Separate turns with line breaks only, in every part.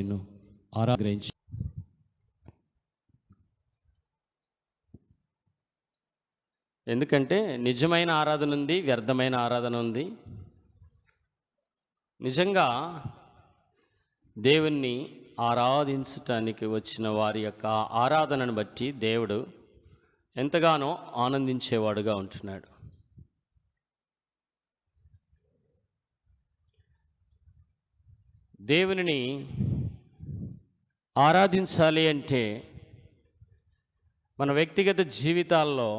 నిన్ను ఆరాధించి.
ఎందుకంటే నిజమైన ఆరాధన ఉంది, వ్యర్థమైన ఆరాధన ఉంది. నిజంగా దేవుణ్ణి ఆరాధించటానికి వచ్చిన వారి యొక్క ఆరాధనను బట్టి దేవుడు ఎంతగానో ఆనందించేవాడుగా ఉంటున్నాడు. దేవునిని ఆరాధించాలి అంటే మన వ్యక్తిగత జీవితాల్లో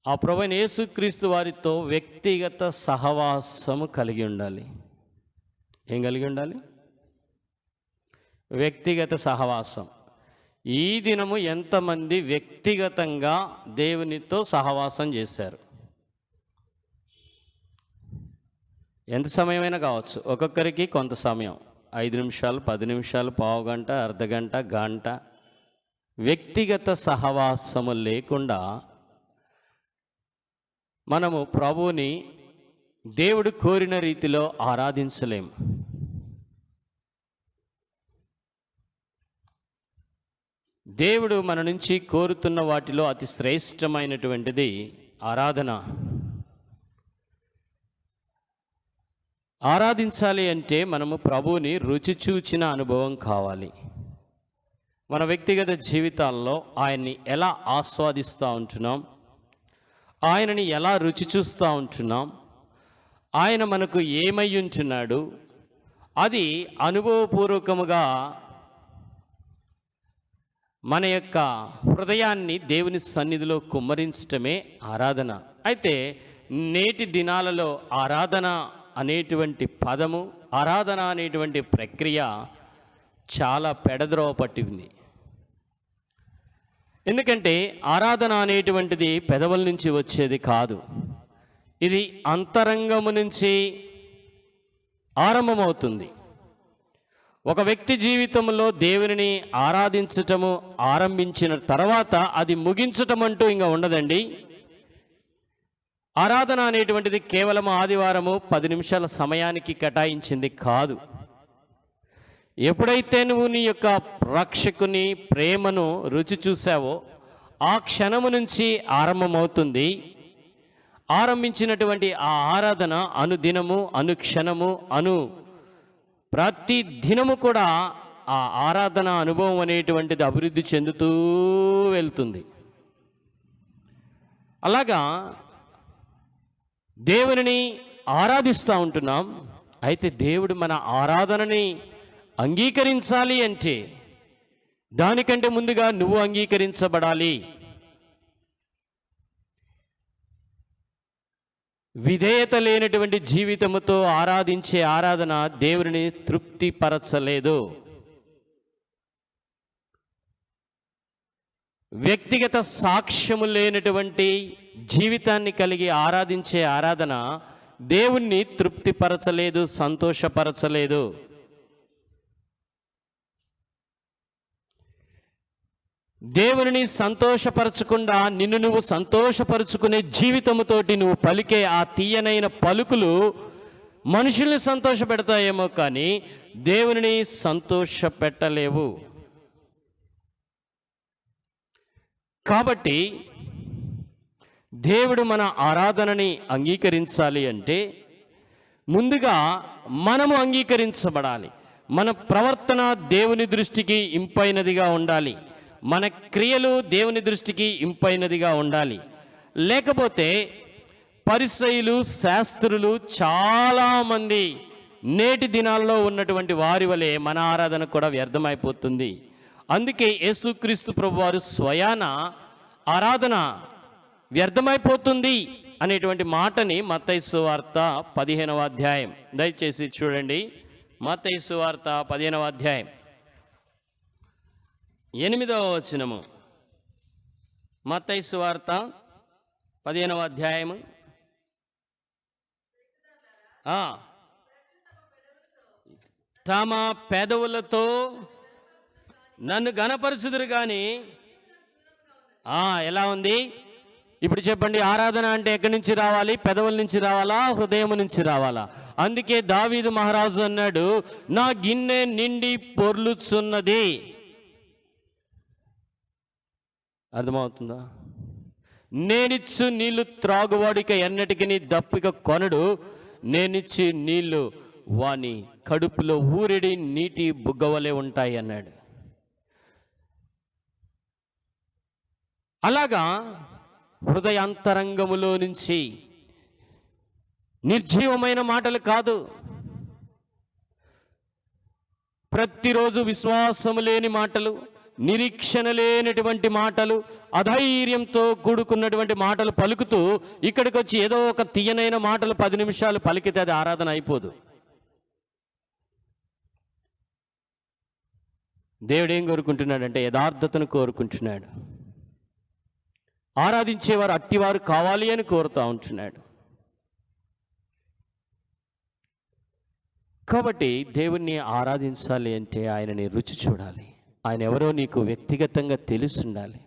ఆ ప్రభువైన యేసుక్రీస్తు వారితో వ్యక్తిగత సహవాసము కలిగి ఉండాలి. ఏం కలిగి ఉండాలి? వ్యక్తిగత సహవాసం. ఈ దినము ఎంతమంది వ్యక్తిగతంగా దేవునితో సహవాసం చేశారు? ఎంత సమయమైనా కావచ్చు, ఒక్కొక్కరికి కొంత సమయం, 5 నిమిషాలు, 10 నిమిషాలు, పావు గంట, అర్ధగంట, గంట. వ్యక్తిగత సహవాసము లేకుండా మనము ప్రభువుని దేవుడు కోరిన రీతిలో ఆరాధించలేము. దేవుడు మన నుంచి కోరుతున్న వాటిలో అతి శ్రేష్టమైనటువంటిది ఆరాధన. ఆరాధించాలి అంటే మనము ప్రభువుని రుచి చూచిన అనుభవం కావాలి. మన వ్యక్తిగత జీవితాల్లో ఆయన్ని ఎలా ఆస్వాదిస్తూ ఉంటున్నాం, ఆయనని ఎలా రుచి చూస్తూ ఉంటున్నాం, ఆయన మనకు ఏమై ఉంటున్నాడు, అది అనుభవపూర్వకముగా మన యొక్క హృదయాన్ని దేవుని సన్నిధిలో కుమ్మరించటమే ఆరాధన. అయితే నేటి దినాలలో ఆరాధన అనేటువంటి పదము, ఆరాధన అనేటువంటి ప్రక్రియ చాలా పెడద్రోవ పట్టింది. ఎందుకంటే ఆరాధన అనేటువంటిది పెదవుల నుంచి వచ్చేది కాదు, ఇది అంతరంగము నుంచి ఆరంభమవుతుంది. ఒక వ్యక్తి జీవితంలో దేవునిని ఆరాధించటము ఆరంభించిన తర్వాత అది ముగించటం అంటూ ఇంకా ఉండదండి. ఆరాధన అనేటువంటిది కేవలం ఆదివారము 10 నిమిషాల సమయానికి కేటాయించింది కాదు. ఎప్పుడైతే నువ్వు నీ యొక్క రక్షకుని ప్రేమను రుచి చూసావో ఆ క్షణము నుంచి ఆరంభమవుతుంది. ఆరంభించినటువంటి ఆ ఆరాధన అనుదినము, అనుక్షణము, ప్రతి దినము కూడా ఆ ఆరాధన అనుభవం అనేటువంటిది అభివృద్ధి చెందుతూ వెళ్తుంది. అలాగా దేవునిని ఆరాధిస్తూ ఉంటున్నాం. అయితే దేవుడు మన ఆరాధనని అంగీకరించాలి అంటే దానికంటే ముందుగా నువ్వు అంగీకరించబడాలి. విధేయత లేనటువంటి జీవితముతో ఆరాధించే ఆరాధన దేవుని తృప్తిపరచలేదు. వ్యక్తిగత సాక్ష్యము లేనటువంటి జీవితాన్ని కలిగి ఆరాధించే ఆరాధన దేవుణ్ణి తృప్తిపరచలేదు, సంతోషపరచలేదు. దేవుని సంతోషపరచకుండా నిన్ను నువ్వు సంతోషపరుచుకునే జీవితముతోటి నువ్వు పలికే ఆ తీయనైన పలుకులు మనుషుల్ని సంతోషపెడతాయేమో కానీ దేవుని సంతోషపెట్టలేవు. కాబట్టి దేవుడు మన ఆరాధనని అంగీకరించాలి అంటే ముందుగా మనము అంగీకరించబడాలి. మన ప్రవర్తన దేవుని దృష్టికి ఇంపైనదిగా ఉండాలి. మన క్రియలు దేవుని దృష్టికి ఇంపైనదిగా ఉండాలి. లేకపోతే పరిసయ్యులు, శాస్త్రులు చాలామంది నేటి దినాల్లో ఉన్నటువంటి వారి వలె మన ఆరాధన కూడా వ్యర్థమైపోతుంది. అందుకే యేసుక్రీస్తు ప్రభువారు స్వయాన ఆరాధన వ్యర్థమైపోతుంది అనేటువంటి మాటని మత్తయి సువార్త 15వ అధ్యాయం, దయచేసి చూడండి. మత్తయి సువార్త 15వ అధ్యాయం 8వ వచనము. మత్తయి సువార్త 15వ అధ్యాయము. తమ పెదవులతో నన్ను గణపరచుదురు కానీ ఎలా ఉంది? ఇప్పుడు చెప్పండి, ఆరాధన అంటే ఎక్కడి నుంచి రావాలి? పెదవుల నుంచి రావాలా, హృదయం నుంచి రావాలా? అందుకే దావీదు మహారాజు అన్నాడు, నా గిన్నె నిండి పొర్లుచున్నది. అర్థమవుతుందా? నేనిచ్చు నీళ్లు త్రాగువాడిక ఎన్నటికి దప్పిక కొనడు, నేనిచ్చి నీళ్లు వాని కడుపులో ఊరిడి నీటి బుగ్గవలే ఉంటాయి అన్నాడు. అలాగా హృదయాంతరంగములో నుంచి నిర్జీవమైన మాటలు కాదు, ప్రతిరోజు విశ్వాసము లేని మాటలు, నిరీక్షణ లేనటువంటి మాటలు, అధైర్యంతో కూడుకున్నటువంటి మాటలు పలుకుతూ ఇక్కడికి వచ్చి ఏదో ఒక తీయనైన మాటలు 10 నిమిషాలు పలికితే అది ఆరాధన అయిపోదు. దేవుడు ఏం కోరుకుంటున్నాడంటే యథార్థతను కోరుకుంటున్నాడు. ఆరాధించేవారు అట్టివారు కావాలి అని కోరుతూ ఉంటున్నాడు. కాబట్టి దేవుణ్ణి ఆరాధించాలి అంటే ఆయనని రుచి చూడాలి. ఆయన ఎవరో నీకు వ్యక్తిగతంగా తెలుసుండాలి.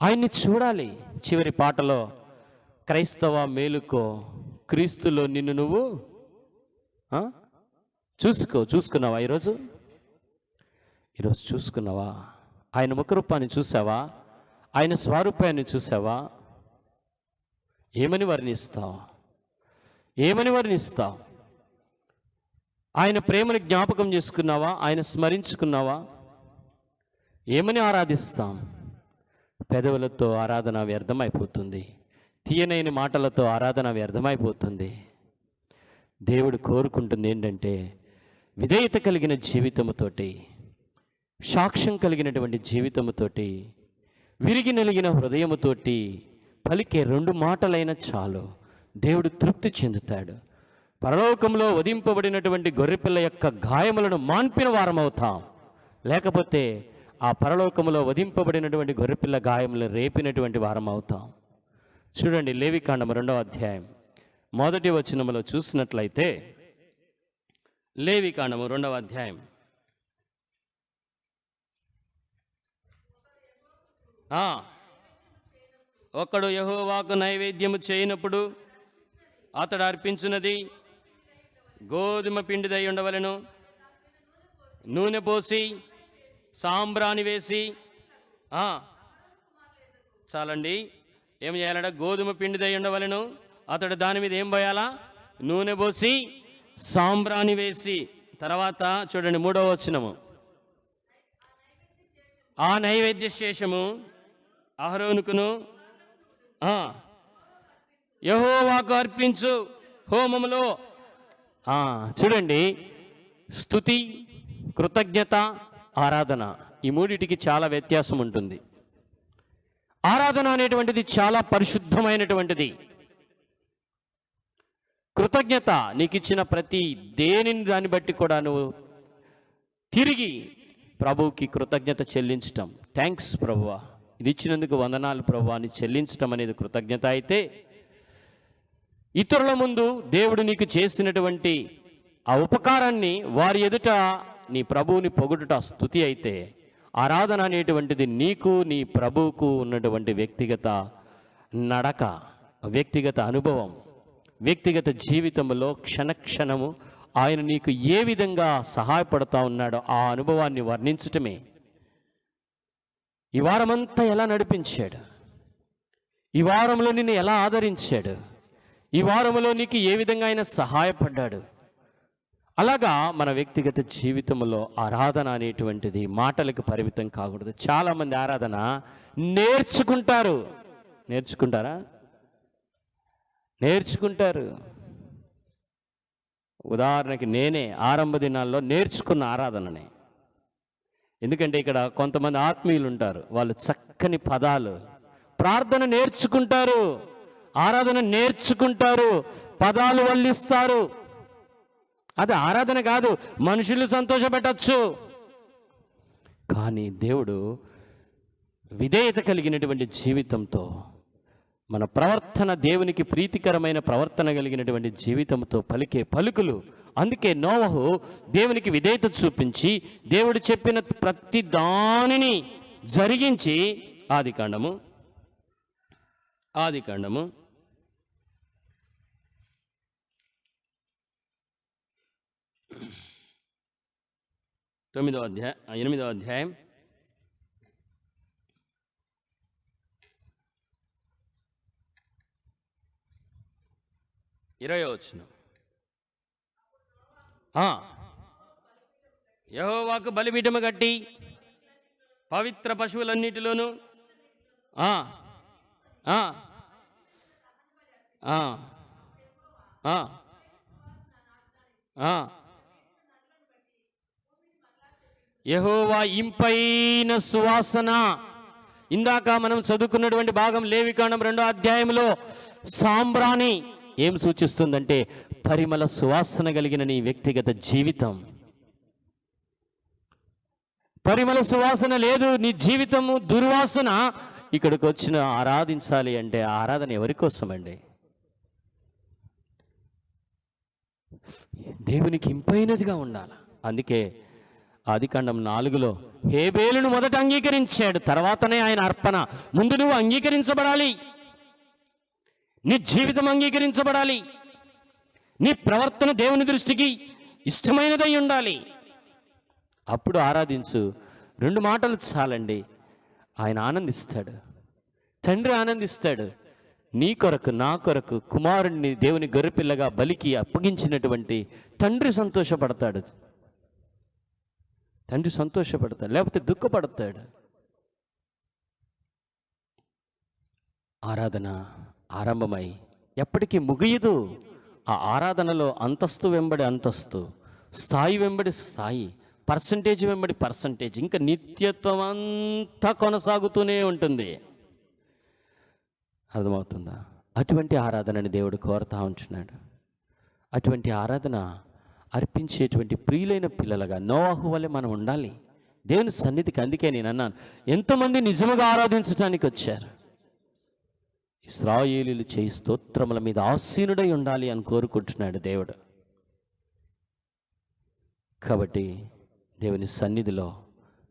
ఆయన్ని చూడాలి. చివరి పాటలో క్రైస్తవ మేలుకో, క్రీస్తులో నిన్ను నువ్వు చూసుకున్నావా? ఈరోజు చూసుకున్నావా? ఆయన ముఖరూపాన్ని చూసావా? ఆయన స్వరూపాన్ని చూసావా? ఏమని వర్ణిస్తావు? ఆయన ప్రేమను జ్ఞాపకం చేసుకున్నావా? ఆయన స్మరించుకున్నావా? ఏమని ఆరాధిస్తాం? పెదవులతో ఆరాధన వ్యర్థమైపోతుంది, తీయనైన మాటలతో ఆరాధన వ్యర్థమైపోతుంది. దేవుడు కోరుకుంటుంది ఏంటంటే విధేయత కలిగిన జీవితముతోటి, సాక్ష్యం కలిగినటువంటి జీవితముతోటి, విరిగి నలిగిన హృదయముతోటి పలికే 2 మాటలైనా చాలు, దేవుడు తృప్తి చెందుతాడు. పరలోకంలో వధింపబడినటువంటి గొర్రెపిల్ల యొక్క గాయములను మాన్పిన వారమవుతాం, లేకపోతే ఆ పరలోకంలో వధింపబడినటువంటి గొర్రెపిల్ల గాయములను రేపినటువంటి వారం అవుతాం. చూడండి, లేవికాండము 2వ అధ్యాయం 1వ వచనములో చూసినట్లయితే, లేవికాండము 2వ అధ్యాయం ఒకడు యెహోవాకు నైవేద్యము చేయనప్పుడు అతడు అర్పించున్నది గోధుమ పిండిదై ఉండవలెను. నూనె పోసి సాంబ్రాణి వేసి, చాలండి, ఏం చేయాలట? గోధుమ పిండిదై ఉండవలెను. అతడు దాని మీద ఏం పోయాలా? నూనె పోసి సాంబ్రాణి వేసి. తర్వాత చూడండి 3వ వచనము, ఆ నైవేద్య శేషము అహరోనుకును యెహోవాకు అర్పించు హోమములో. చూడండి, స్తుతి, కృతజ్ఞత, ఆరాధన, ఈ మూడిటికి చాలా వ్యత్యాసం ఉంటుంది. ఆరాధన అనేటువంటిది చాలా పరిశుద్ధమైనటువంటిది. కృతజ్ఞత, నీకు ఇచ్చిన ప్రతి దేనిని దాన్ని బట్టి కూడా నువ్వు తిరిగి ప్రభువుకి కృతజ్ఞత చెల్లించటం. థ్యాంక్స్ ప్రభువా, ఇది ఇచ్చినందుకు వందనాలు ప్రభువా అని చెల్లించటం అనేది కృతజ్ఞత అయితే, ఇతరుల ముందు దేవుడు నీకు చేసినటువంటి ఆ ఉపకారాన్ని వారి ఎదుట నీ ప్రభువుని పొగుడుట స్తుతి అయితే, ఆరాధన అనేటువంటిది నీకు నీ ప్రభువుకు ఉన్నటువంటి వ్యక్తిగత నడక, వ్యక్తిగత అనుభవం, వ్యక్తిగత జీవితంలో క్షణక్షణము ఆయన నీకు ఏ విధంగా సహాయపడతా ఉన్నాడో ఆ అనుభవాన్ని వర్ణించటమే. ఈ వారమంతా ఎలా నడిపించాడు, ఈ వారంలో నిన్ను ఎలా ఆదరించాడు, ఈ వారంలో నీకు ఏ విధంగా ఆయన సహాయపడ్డాడు. అలాగా మన వ్యక్తిగత జీవితంలో ఆరాధన అనేటువంటిది మాటలకు పరిమితం కాకూడదు. చాలామంది ఆరాధన నేర్చుకుంటారు. నేర్చుకుంటారు. ఉదాహరణకి నేనే ఆరంభ దినాల్లో నేర్చుకున్న ఆరాధననే. ఎందుకంటే ఇక్కడ కొంతమంది ఆత్మీయులు ఉంటారు, వాళ్ళు చక్కని పదాలు, ప్రార్థన నేర్చుకుంటారు, ఆరాధన నేర్చుకుంటారు, పదాలు వల్లిస్తారు. అది ఆరాధన కాదు, మనుషులు సంతోషపెట్టచ్చు. కానీ దేవుడు విధేయత కలిగినటువంటి జీవితంతో, మన ప్రవర్తన దేవునికి ప్రీతికరమైన ప్రవర్తన కలిగినటువంటి జీవితంతో పలికే పలుకులు. అందుకే నోవహు దేవునికి విధేయత చూపించి దేవుడు చెప్పిన ప్రతి దానిని జరిగించి, ఆదికాండము ఆదికాండము 8వ అధ్యాయం 20వ వచనం. యెహోవాకు బలిపీఠము కట్టి పవిత్ర పశువులన్నిటిలోను యెహోవా ఇంపైన సువాసన. ఇందాక మనం చదువుకున్నటువంటి భాగం లేవికాండం 2వ అధ్యాయంలో సాంబ్రాణి ఏం సూచిస్తుందంటే పరిమళ సువాసన కలిగిన నీ వ్యక్తిగత జీవితం. పరిమళ సువాసన లేదు, నీ జీవితము దుర్వాసన. ఇక్కడికి వచ్చిన ఆరాధించాలి అంటే ఆరాధన ఎవరి కోసమండి? దేవునికి ఇంపైనదిగా ఉండాలి. అందుకే ఆదికాండం 4లో హేబేలును మొదట అంగీకరించాడు, తర్వాతనే ఆయన అర్పణ. ముందు నువ్వు అంగీకరించబడాలి, నీ జీవితం అంగీకరించబడాలి, నీ ప్రవర్తన దేవుని దృష్టికి ఇష్టమైనదై ఉండాలి. అప్పుడు ఆరాధించు. 2 మాటలు చాలండి, ఆయన ఆనందిస్తాడు, తండ్రి ఆనందిస్తాడు. నీ కొరకు నా కొరకు కుమారుణ్ణి దేవుని గొర్రెపిల్లగా బలికి అప్పగించినటువంటి తండ్రి సంతోషపడతాడు. తండ్రి సంతోషపడతాడు, లేకపోతే దుఃఖపడతాడు. ఆరాధన ఆరంభమై ఎప్పటికీ ముగియదు. ఆ ఆరాధనలో అంతస్తు వెంబడి అంతస్తు, స్థాయి వెంబడి స్థాయి, పర్సంటేజ్ వెంబడి పర్సంటేజ్, ఇంకా నిత్యత్వం అంతా కొనసాగుతూనే ఉంటుంది. అర్థమవుతుందా? అటువంటి ఆరాధనని దేవుడు కోరుతా ఉంటున్నాడు. అటువంటి ఆరాధన అర్పించేటువంటి ప్రియులైన పిల్లలుగా నోవాహు వలె మనం ఉండాలి దేవుని సన్నిధికి. అందుకే నేను అన్నాను, ఎంతోమంది నిజముగా ఆరాధించడానికి వచ్చారు. ఇశ్రాయేలీయులు చేయి స్తోత్రముల మీద ఆసీనుడై ఉండాలి అని కోరుకుంటున్నాడు దేవుడు. కాబట్టి దేవుని సన్నిధిలో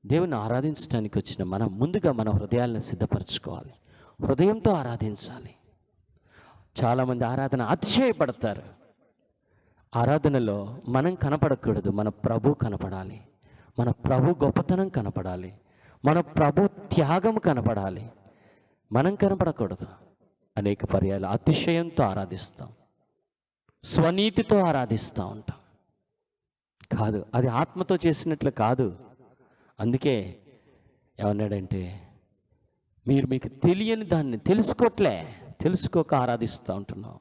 దేవుని ఆరాధించడానికి వచ్చిన మనం ముందుగా మన హృదయాలను సిద్ధపరచుకోవాలి, హృదయంతో ఆరాధించాలి. చాలామంది ఆరాధన అతిశయపడతారు. ఆరాధనలో మనం కనపడకూడదు, మన ప్రభు కనపడాలి, మన ప్రభు గొప్పతనం కనపడాలి, మన ప్రభు త్యాగం కనపడాలి. మనం కనపడకూడదు. అనేక పర్యాలు అతిశయంతో ఆరాధిస్తాం, స్వనీతితో ఆరాధిస్తూ ఉంటాం. కాదు, అది ఆత్మతో చేసినట్లు కాదు. అందుకే ఏమన్నాడంటే, మీకు తెలియని దాన్ని తెలుసుకోక ఆరాధిస్తూ ఉంటున్నాం.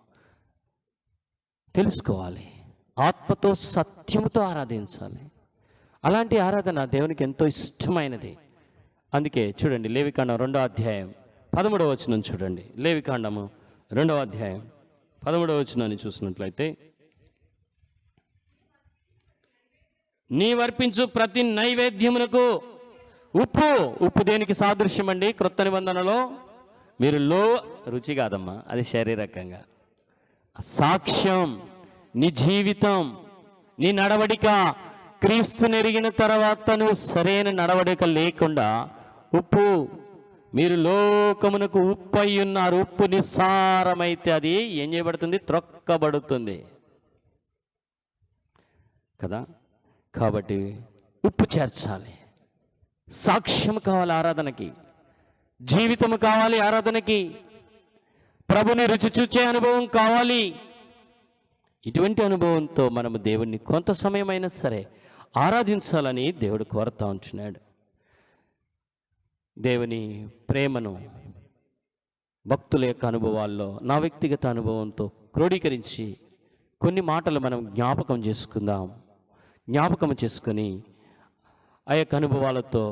తెలుసుకోవాలి, ఆత్మతో సత్యముతో ఆరాధించాలి. అలాంటి ఆరాధన దేవునికి ఎంతో ఇష్టమైనది. అందుకే చూడండి, లేవికాండం 2వ అధ్యాయం 13వ వచనం చూడండి. లేవికాండము 2వ అధ్యాయం 13వ వచనాన్ని చూసినట్లయితే, నీవర్పించు ప్రతి నైవేద్యమునకు ఉప్పు దేనికి సాదృశ్యం అండి? క్రొత్త నిబంధనలో మీరు రుచి కాదమ్మా, అది శారీరకంగా సాక్ష్యం. నీ జీవితం, నీ నడవడిక, క్రీస్తు నెరిగిన తర్వాత నువ్వు సరైన నడవడిక లేకుండా ఉప్పు, మీరు లోకమునకు ఉప్పు అయి ఉన్నారు. ఉప్పు నిస్సారమైతే అది ఏం చేయబడుతుంది? త్రొక్కబడుతుంది కదా. కాబట్టి ఉప్పు చేర్చాలి. సాక్ష్యం కావాలి ఆరాధనకి, జీవితం కావాలి ఆరాధనకి, ప్రభుని రుచి చూచే అనుభవం కావాలి. ఇటువంటి అనుభవంతో మనము దేవుణ్ణి కొంత సమయమైనా సరే ఆరాధించాలని దేవుడు కోరుతా ఉంటున్నాడు. దేవుని ప్రేమను భక్తుల యొక్క అనుభవాల్లో నా వ్యక్తిగత అనుభవంతో క్రోడీకరించి కొన్ని మాటలు మనం జ్ఞాపకం చేసుకొని ఆ యొక్క అనుభవాలతో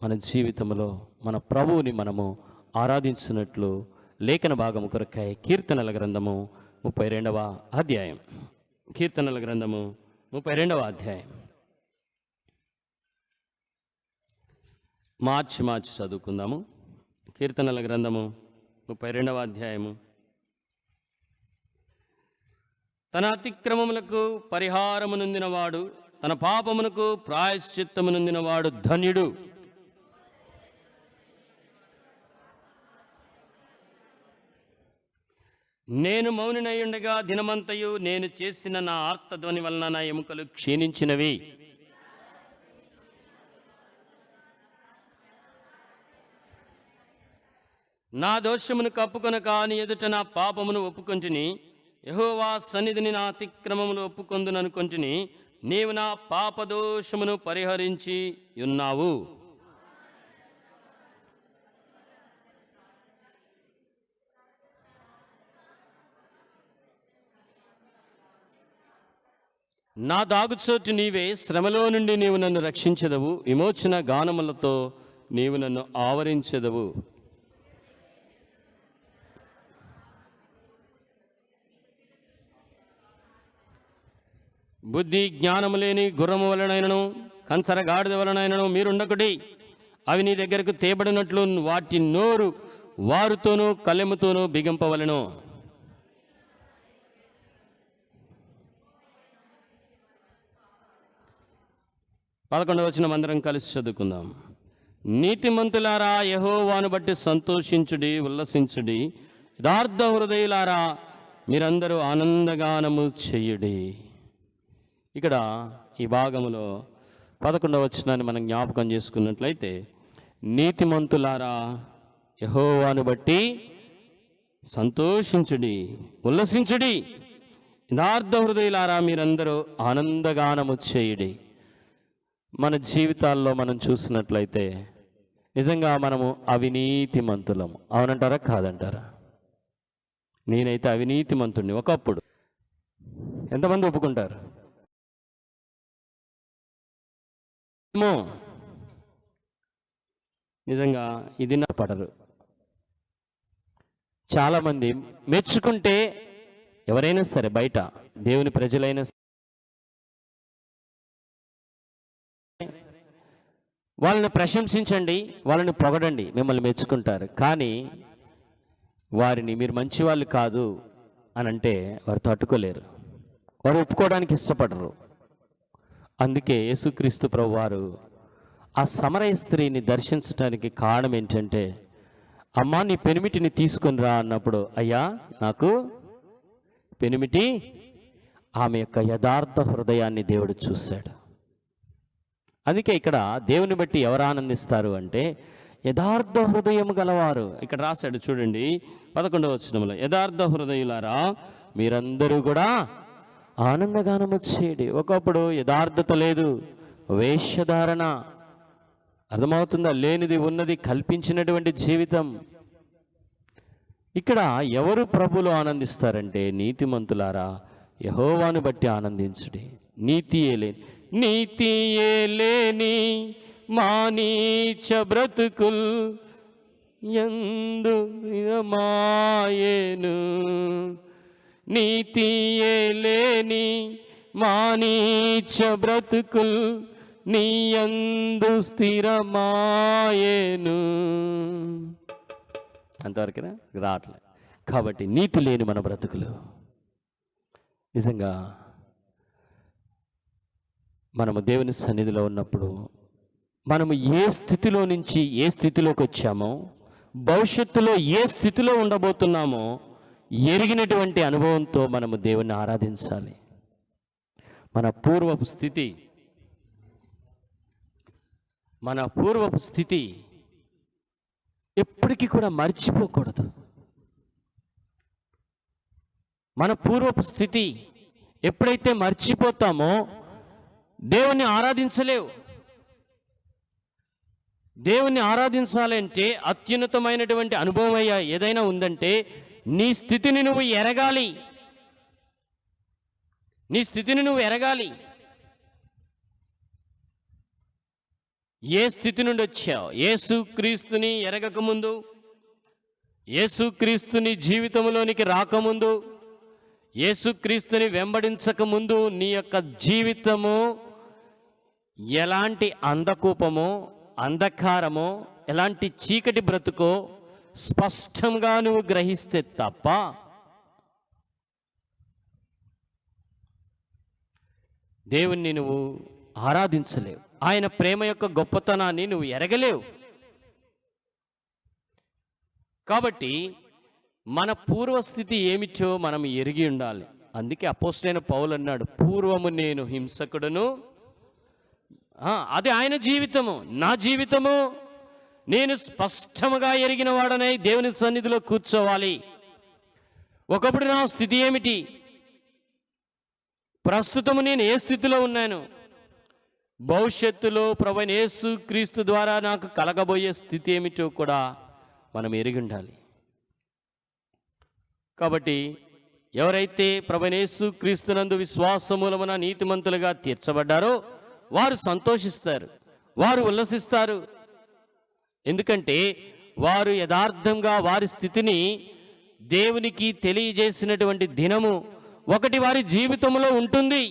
మన జీవితంలో మన ప్రభువుని మనము ఆరాధించినట్లు లేఖన భాగము కొరకాయ కీర్తనల గ్రంథము 32వ అధ్యాయం. కీర్తనల గ్రంథము 32వ అధ్యాయం. మార్చి చదువుకుందాము. కీర్తనల గ్రంథము 32వ అధ్యాయము. తన అతిక్రమములకు పరిహారము నొందినవాడు, తన పాపమునకు ప్రాయశ్చిత్తము నొందినవాడు ధన్యుడు. . ' నేను మౌనినయుండగా దినమంతయు నేను చేసిన నా ఆర్తధ్వని వలన నా ఎముకలు క్షీణించినవి. నా దోషమును కప్పుకొనక నీ ఎదుట నా పాపమును ఒప్పుకొంటిని. యెహోవా సన్నిధిని నా అతిక్రమములు ఒప్పుకొందుననుకొంటిని. నీవు నా పాపదోషమును పరిహరించి ఉన్నావు. నా దాగుచోటు నీవే, శ్రమలో నుండి నీవు నన్ను రక్షించెదవు. విమోచన గానములతో నీవు నన్ను ఆవరించెదవు. బుద్ధి జ్ఞానము లేని గుర్రము వలనైనను కంచర గాడిద వలనైనను మీరుండకుడి. అవి నీ దగ్గరకు తేబడినట్లు వాటి నోరు వారుతోనూ కలెముతోనూ బిగింపవలెను. పదకొండవ వచనం అందరం కలిసి చదువుకుందాం. నీతిమంతులారా, యెహోవాను బట్టి సంతోషించుడి, ఉల్లసించుడి. యథార్థ హృదయులారా, మీరందరూ ఆనందగానము చెయ్యుడి. ఇక్కడ ఈ భాగంలో 11వ వచనాన్ని మనం జ్ఞాపకం చేసుకున్నట్లయితే, నీతిమంతులారా యెహోవాను బట్టి సంతోషించుడి, ఉల్లసించుడి. యథార్థ హృదయులారా, మీరందరూ ఆనందగానము చేయుడి. మన జీవితాల్లో మనం చూసినట్లయితే నిజంగా మనము అవినీతిమంతులము. అవునంటారా కాదంటారా? నేనైతే అవినీతిమంతుడిని ఒకప్పుడు. ఎంతమంది ఒప్పుకుంటారు? నిజంగా ఇది నా పడరు. చాలామంది మెచ్చుకుంటే, ఎవరైనా సరే బయట దేవుని ప్రజలైనా వాళ్ళని ప్రశంసించండి, వాళ్ళని పొగడండి, మిమ్మల్ని మెచ్చుకుంటారు. కానీ వారిని మీరు మంచివాళ్ళు కాదు అని అంటే వారు తట్టుకోలేరు, వారు ఒప్పుకోవడానికి ఇష్టపడరు. అందుకే యేసుక్రీస్తు ప్రభువారు ఆ సమరయ స్త్రీని దర్శించడానికి కారణం ఏంటంటే, అమ్మా నీ పెనిమిటిని తీసుకొని రా అన్నప్పుడు, అయ్యా నాకు పెనిమిటి, ఆమె యొక్క యథార్థ హృదయాన్ని దేవుడు చూశాడు. అందుకే ఇక్కడ దేవుని బట్టి ఎవరు ఆనందిస్తారు అంటే యథార్థ హృదయం గలవారు. ఇక్కడ రాశాడు చూడండి 11వ వచనంలో, యథార్థ హృదయులారా మీరందరూ కూడా ఆనందగానము చేయండి. ఒకప్పుడు యథార్థత లేదు, వేషధారణ, అర్థమవుతుందా? లేనిది ఉన్నది కల్పించినటువంటి జీవితం. ఇక్కడ ఎవరు ప్రభువులో ఆనందిస్తారంటే, నీతిమంతులారా యెహోవాను బట్టి ఆనందించుడి. నీతియే లేని మా నీచ బ్రతుకుల్ యందు మాయేను. నీతియే లేని మా నీచ బ్రతుకుల్ నీ యందు స్థిరమాయేను. అంతవరకునా రావట్లే. కాబట్టి నీతి లేని మన బ్రతుకులు నిజంగా మనము దేవుని సన్నిధిలో ఉన్నప్పుడు మనము ఏ స్థితిలో నుంచి ఏ స్థితిలోకి వచ్చామో, భవిష్యత్తులో ఏ స్థితిలో ఉండబోతున్నామో ఎరిగినటువంటి అనుభవంతో మనము దేవుని ఆరాధించాలి. మన పూర్వపు స్థితి ఎప్పటికీ కూడా మర్చిపోకూడదు. మన పూర్వపు స్థితి ఎప్పుడైతే మర్చిపోతామో దేవుణ్ణి ఆరాధించలేవు. దేవుణ్ణి ఆరాధించాలంటే అత్యున్నతమైనటువంటి అనుభవం ఏదైనా ఉందంటే నీ స్థితిని నువ్వు ఎరగాలి. నీ స్థితిని నువ్వు ఎరగాలి. ఏ స్థితి నుండి వచ్చావు? యేసుక్రీస్తుని ఎరగకముందు, యేసుక్రీస్తుని జీవితంలోనికి రాకముందు, యేసుక్రీస్తుని వెంబడించకముందు నీ యొక్క జీవితము ఎలాంటి అంధకూపమో, అంధకారమో, ఎలాంటి చీకటి బ్రతుకో స్పష్టంగా నువ్వు గ్రహిస్తే తప్ప దేవుణ్ణి నువ్వు ఆరాధించలేవు. ఆయన ప్రేమ యొక్క గొప్పతనాన్ని నువ్వు ఎరగలేవు. కాబట్టి మన పూర్వస్థితి ఏమిటో మనం ఎరిగి ఉండాలి. అందుకే అపోస్తలుడైన పౌలు అన్నాడు, పూర్వము నేను హింసకుడును. అది ఆయన జీవితము. నా జీవితము నేను స్పష్టముగా ఎరిగిన వాడనై దేవుని సన్నిధిలో కూర్చోవాలి. ఒకప్పుడు నా స్థితి ఏమిటి, ప్రస్తుతము నేను ఏ స్థితిలో ఉన్నాను, భవిష్యత్తులో ప్రభువైన యేసు క్రీస్తు ద్వారా నాకు కలగబోయే స్థితి ఏమిటో కూడా మనం ఎరిగి ఉండాలి. కాబట్టి ఎవరైతే ప్రభువైన యేసు క్రీస్తునందు విశ్వాసమూలమున నీతిమంతులుగా తీర్చబడ్డారో వారు సంతోషిస్తారు, వారు ఉల్లసిస్తారు. ఎందుకంటే వారు యథార్థంగా వారి స్థితిని దేవునికి తెలియజేసినటువంటి దినము ఒకటి వారి జీవితంలో ఉంటుంది.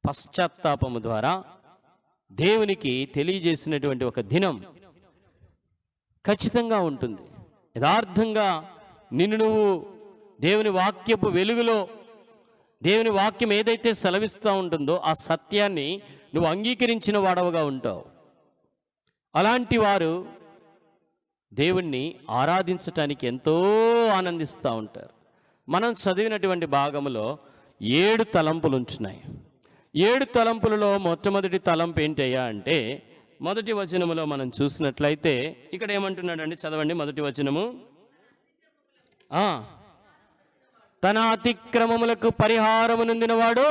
పశ్చాత్తాపము ద్వారా దేవునికి తెలియజేసినటువంటి ఒక దినం ఖచ్చితంగా ఉంటుంది. యథార్థంగా నిన్ను నువ్వు దేవుని వాక్యపు వెలుగులో, దేవుని వాక్యం ఏదైతే సెలవిస్తూ ఉంటుందో ఆ సత్యాన్ని నువ్వు అంగీకరించిన వాడవగా ఉంటావు. అలాంటి వారు దేవుణ్ణి ఆరాధించటానికి ఎంతో ఆనందిస్తూ ఉంటారు. మనం చదివినటువంటి భాగంలో 7 తలంపులు ఉంటున్నాయి. 7 తలంపులలో మొట్టమొదటి తలంపు ఏంటయ్యా అంటే, మొదటి వచనములో మనం చూసినట్లయితే ఇక్కడ ఏమంటున్నాడండి, చదవండి మొదటి వచనము. తన అతిక్రమములకు పరిహారము నొందినవాడు,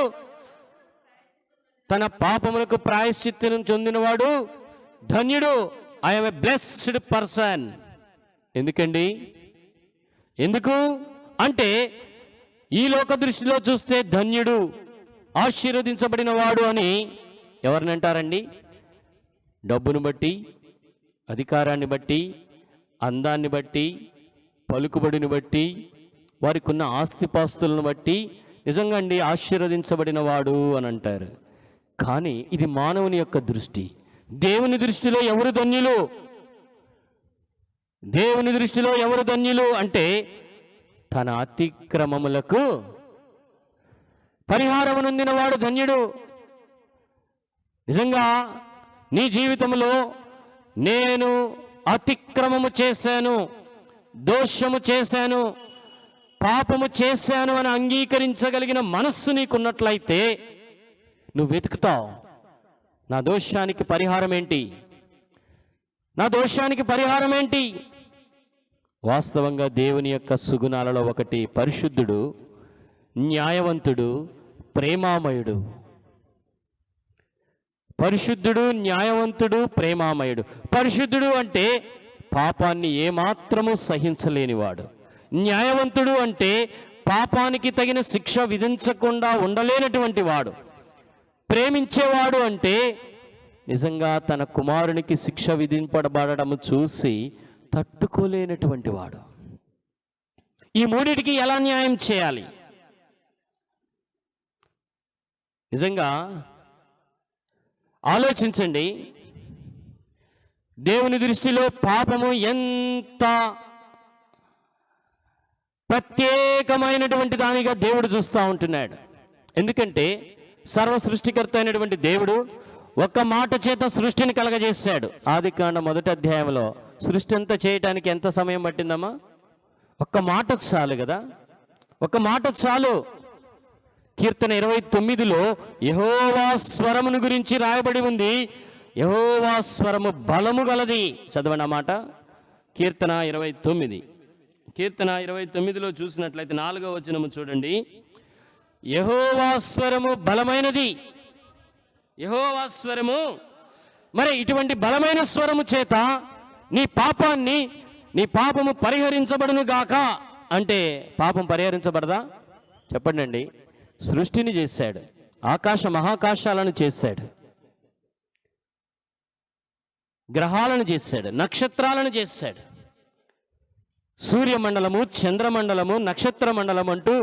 తన పాపములకు ప్రాయశ్చిత్తం చెందినవాడు ధన్యుడు. I'm a blessed person. ఎందుకండి? ఎందుకు అంటే ఈ లోక దృష్టిలో చూస్తే ధన్యుడు, ఆశీర్వదించబడిన వాడు అని ఎవరిని అంటారండి? డబ్బును బట్టి, అధికారాన్ని బట్టి, అందాన్ని బట్టి, పలుకుబడిని బట్టి, వారికి ఉన్న ఆస్తిపాస్తులను బట్టి నిజంగా అండి ఆశీర్వదించబడిన వాడు అని అంటారు. కానీ ఇది మానవుని యొక్క దృష్టి. దేవుని దృష్టిలో ఎవరు ధన్యులు? దేవుని దృష్టిలో ఎవరు ధన్యులు అంటే తన అతిక్రమములకు పరిహారము నొందిన వాడు ధన్యుడు. నిజంగా నీ జీవితంలో నేను అతిక్రమము చేశాను, దోషము చేశాను, పాపము చేశాను అని అంగీకరించగలిగిన మనస్సు నీకున్నట్లయితే నువ్వు వెతుకుతావు, నా దోషానికి పరిహారం ఏంటి, నా దోషానికి పరిహారం ఏంటి? వాస్తవంగా దేవుని యొక్క సుగుణాలలో ఒకటి పరిశుద్ధుడు, న్యాయవంతుడు, ప్రేమామయుడు. పరిశుద్ధుడు, న్యాయవంతుడు, ప్రేమామయుడు. పరిశుద్ధుడు అంటే పాపాన్ని ఏమాత్రము సహించలేనివాడు. న్యాయవంతుడు అంటే పాపానికి తగిన శిక్ష విధించకుండా ఉండలేనటువంటి వాడు. ప్రేమించేవాడు అంటే నిజంగా తన కుమారునికి శిక్ష విధింపబడడం చూసి తట్టుకోలేనటువంటి వాడు. ఈ మూడిటికి ఎలా న్యాయం చేయాలి? నిజంగా ఆలోచించండి. దేవుని దృష్టిలో పాపము ఎంత ప్రత్యేకమైనటువంటి దానిగా దేవుడు చూస్తూ ఉంటున్నాడు. ఎందుకంటే సర్వ సృష్టికర్త అయినటువంటి దేవుడు ఒక్క మాట చేత సృష్టిని కలగజేశాడు. ఆదికాండం 1వ అధ్యాయంలో సృష్టి అంతా చేయటానికి ఎంత సమయం పట్టిందమ్మా? ఒక్క మాట చాలు కదా, ఒక్క మాట చాలు. కీర్తన 29లో యెహోవా స్వరమును గురించి రాయబడి ఉంది. యెహోవా స్వరము బలము గలది. చదవండి ఆ మాట. కీర్తన 29. కీర్తన 29లో చూసినట్లయితే 4వ వచనము చూడండి. యెహోవా స్వరము బలమైనది. యెహోవా స్వరము. మరి ఇటువంటి బలమైన స్వరము చేత నీ పాపము పరిహరించబడును గాక అంటే పాపం పరిహరించబడదా? చెప్పండి అండి. సృష్టిని చేశాడు, ఆకాశ మహాకాశాలను చేశాడు, గ్రహాలను చేశాడు, నక్షత్రాలను చేశాడు, సూర్యమండలము, చంద్రమండలము, నక్షత్ర మండలం అంటూ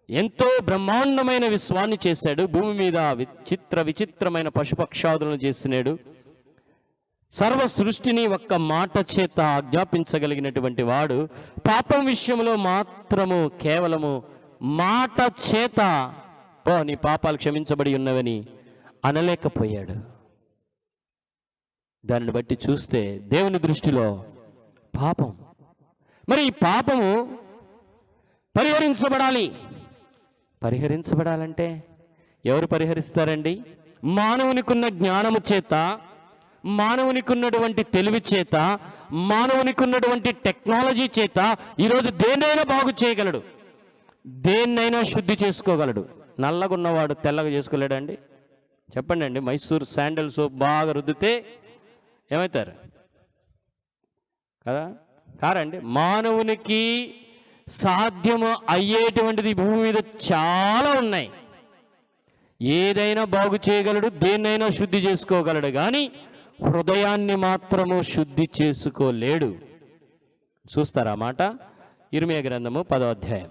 ఎంతో బ్రహ్మాండమైన విశ్వాన్ని చేశాడు. భూమి మీద విచిత్రమైన పశుపక్షాదులను చేసినాడు. సర్వ సృష్టిని ఒక్క మాట చేత ఆజ్ఞాపించగలిగినటువంటి వాడు పాపం విషయంలో మాత్రము కేవలము మాట చేత నీ పాపాలు క్షమించబడి ఉన్నవని అనలేకపోయాడు. దానిని బట్టి చూస్తే దేవుని దృష్టిలో పాపం. మరి ఈ పాపము పరిహరించబడాలంటే ఎవరు పరిహరిస్తారండి? మానవునికి ఉన్న జ్ఞానము చేత, మానవునికి ఉన్నటువంటి తెలివి చేత, మానవునికి ఉన్నటువంటి టెక్నాలజీ చేత ఈరోజు దేన్నైనా బాగు చేయగలడు, దేన్నైనా శుద్ధి చేసుకోగలడు. నల్లగా ఉన్నవాడు తెల్లగా చేసుకోలేడండి? చెప్పండి అండి. మైసూర్ శాండల్ సోప్ బాగా రుద్దితే ఏమవుతారు కదా? కారండి. మానవునికి సాధ్యము అయ్యేటువంటిది భూమి మీద చాలా ఉన్నాయి. ఏదైనా బాగు చేయగలడు, దేన్నైనా శుద్ధి చేసుకోగలడు, కానీ హృదయాన్ని మాత్రము శుద్ధి చేసుకోలేడు. చూస్తారా మాట? ఇర్మియా గ్రంథము 10వ అధ్యాయం,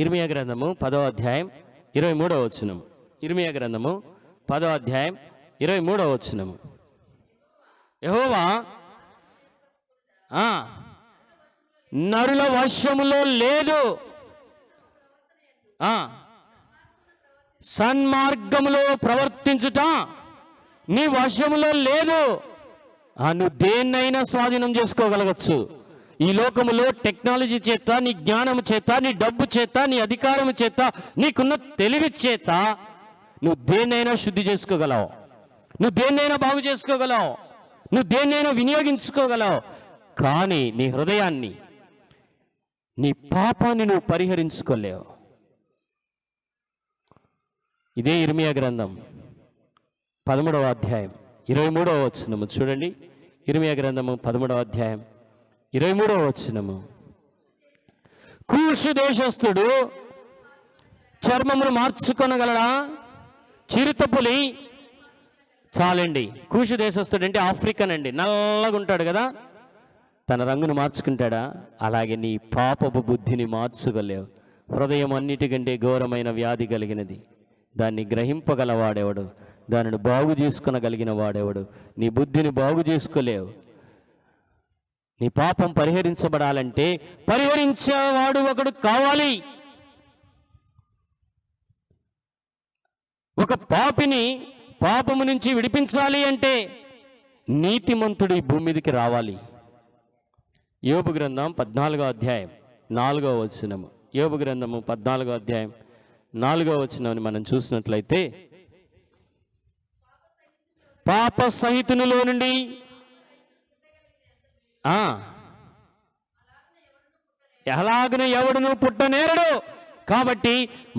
ఇర్మియా గ్రంథము 10వ అధ్యాయం 23వ వచనము. ఇర్మియా గ్రంథము 10వ అధ్యాయం 23వ వచనము. యెహోవా నరుల వశములో లేదు, సన్మార్గములో ప్రవర్తించుట నీ వశములో లేదు. నువ్వు దేన్నైనా స్వాధీనం చేసుకోగలగచ్చు. ఈ లోకములో టెక్నాలజీ చేత, నీ జ్ఞానము చేత, నీ డబ్బు చేత, నీ అధికారము చేత, నీకున్న తెలివి చేత నువ్వు దేన్నైనా శుద్ధి చేసుకోగలవు, నువ్వు దేన్నైనా బాగు చేసుకోగలవు, నువ్వు దేన్నైనా వినియోగించుకోగలవు. కానీ నీ హృదయాన్ని, నీ పాపాన్ని నువ్వు పరిహరించుకోలేవు. ఇదే ఇర్మియా గ్రంథం 13వ అధ్యాయం 23వ వచనము చూడండి. ఇర్మియా గ్రంథము 13వ అధ్యాయం 23వ వచనము. కూషు దేశస్థుడు చర్మమును మార్చుకొనగలడా? చిరుతపులి చాలండి. కూషు దేశస్థుడు అంటే ఆఫ్రికన్ అండి, నల్లగా ఉంటాడు కదా, తన రంగును మార్చుకుంటాడా? అలాగే నీ పాపపు బుద్ధిని మార్చుకోలేవు. హృదయం అన్నిటికంటే ఘోరమైన వ్యాధి కలిగినది. దాన్ని గ్రహింపగలవాడెవడు? దానిని బాగు చేసుకొనగలిగిన వాడెవడు? నీ బుద్ధిని బాగు చేసుకోలేవు. నీ పాపం పరిహరించబడాలంటే పరిహరించేవాడు ఒకడు కావాలి. ఒక పాపిని పాపము నుంచి విడిపించాలి అంటే నీతిమంతుడు ఈ భూమి మీదకి రావాలి. యోబు గ్రంథం 14వ అధ్యాయం 4వ వచనము. యోబు గ్రంథము 14వ అధ్యాయం 4వ వచనాన్ని మనం చూసినట్లయితే, పాప సహితునిలో నుండి ఎలాగన ఎవడును పుట్టనేరడు. కాబట్టి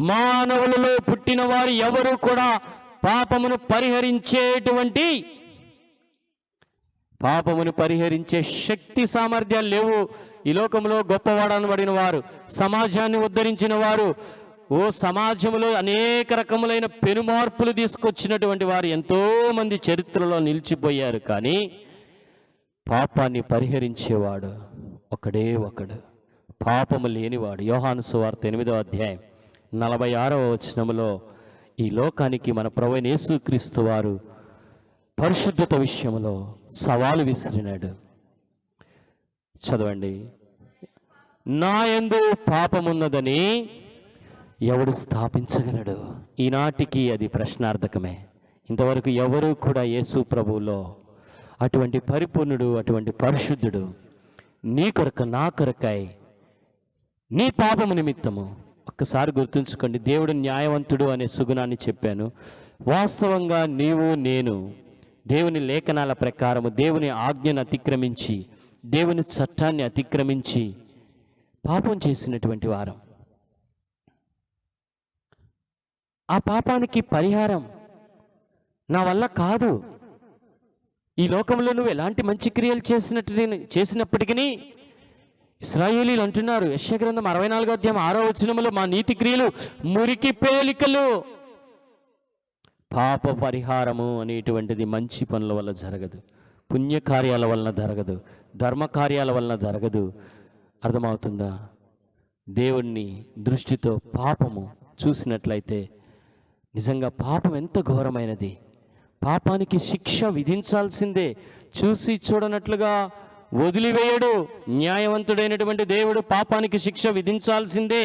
మానవులలో పుట్టిన వారు ఎవరు కూడా పాపమును పరిహరించే శక్తి సామర్థ్యాలు లేవు. ఈ లోకంలో గొప్పవాడనబడిన వారు, సమాజాన్ని ఉద్ధరించిన వారు, సమాజంలో అనేక రకములైన పెనుమార్పులు తీసుకొచ్చినటువంటి వారు ఎంతోమంది చరిత్రలో నిలిచిపోయారు. కానీ పాపాన్ని పరిహరించేవాడు ఒకడే ఒకడు, పాపము లేనివాడు. యోహాను సువార్త 8వ అధ్యాయం 46వ వచనములో ఈ లోకానికి మన ప్రభువైన యేసుక్రీస్తు వారు పరిశుద్ధత విషయంలో సవాలు విసిరినాడు. చదవండి. నా యందు పాపమున్నదని ఎవడు స్థాపించగలడు? ఈనాటికి అది ప్రశ్నార్థకమే. ఇంతవరకు ఎవరు కూడా యేసు ప్రభువులో అటువంటి పరిపూర్ణుడు, అటువంటి పరిశుద్ధుడు నీ కొరకు, నా కొరకై, నీ పాపము నిమిత్తము. ఒక్కసారి గుర్తుంచుకోండి, దేవుడు న్యాయవంతుడు అనే సుగుణాన్ని చెప్పాను. వాస్తవంగా నీవు నేను దేవుని లేఖనాల ప్రకారము దేవుని ఆజ్ఞను అతిక్రమించి, దేవుని చట్టాన్ని అతిక్రమించి పాపం చేసినటువంటి వారం. ఆ పాపానికి పరిహారం నా వల్ల కాదు. ఈ లోకంలో నువ్వు ఎలాంటి మంచి క్రియలు చేసినప్పటికీ ఇశ్రాయేలీలు అంటున్నారు, యెషయా గ్రంథం 64వ అధ్యాయం 6వ వచనములో, మా నీతి క్రియలు మురికి పేలికలు. పాప పరిహారము అనేటువంటిది మంచి పనుల వల్ల జరగదు, పుణ్యకార్యాల వలన జరగదు, ధర్మకార్యాల వలన జరగదు. అర్థమవుతుందా? దేవుణ్ణి దృష్టితో పాపము చూసినట్లయితే నిజంగా పాపం ఎంత ఘోరమైనది. పాపానికి శిక్ష విధించాల్సిందే. చూసి చూడనట్లుగా వదిలివేయడు. న్యాయవంతుడైనటువంటి దేవుడు పాపానికి శిక్ష విధించాల్సిందే.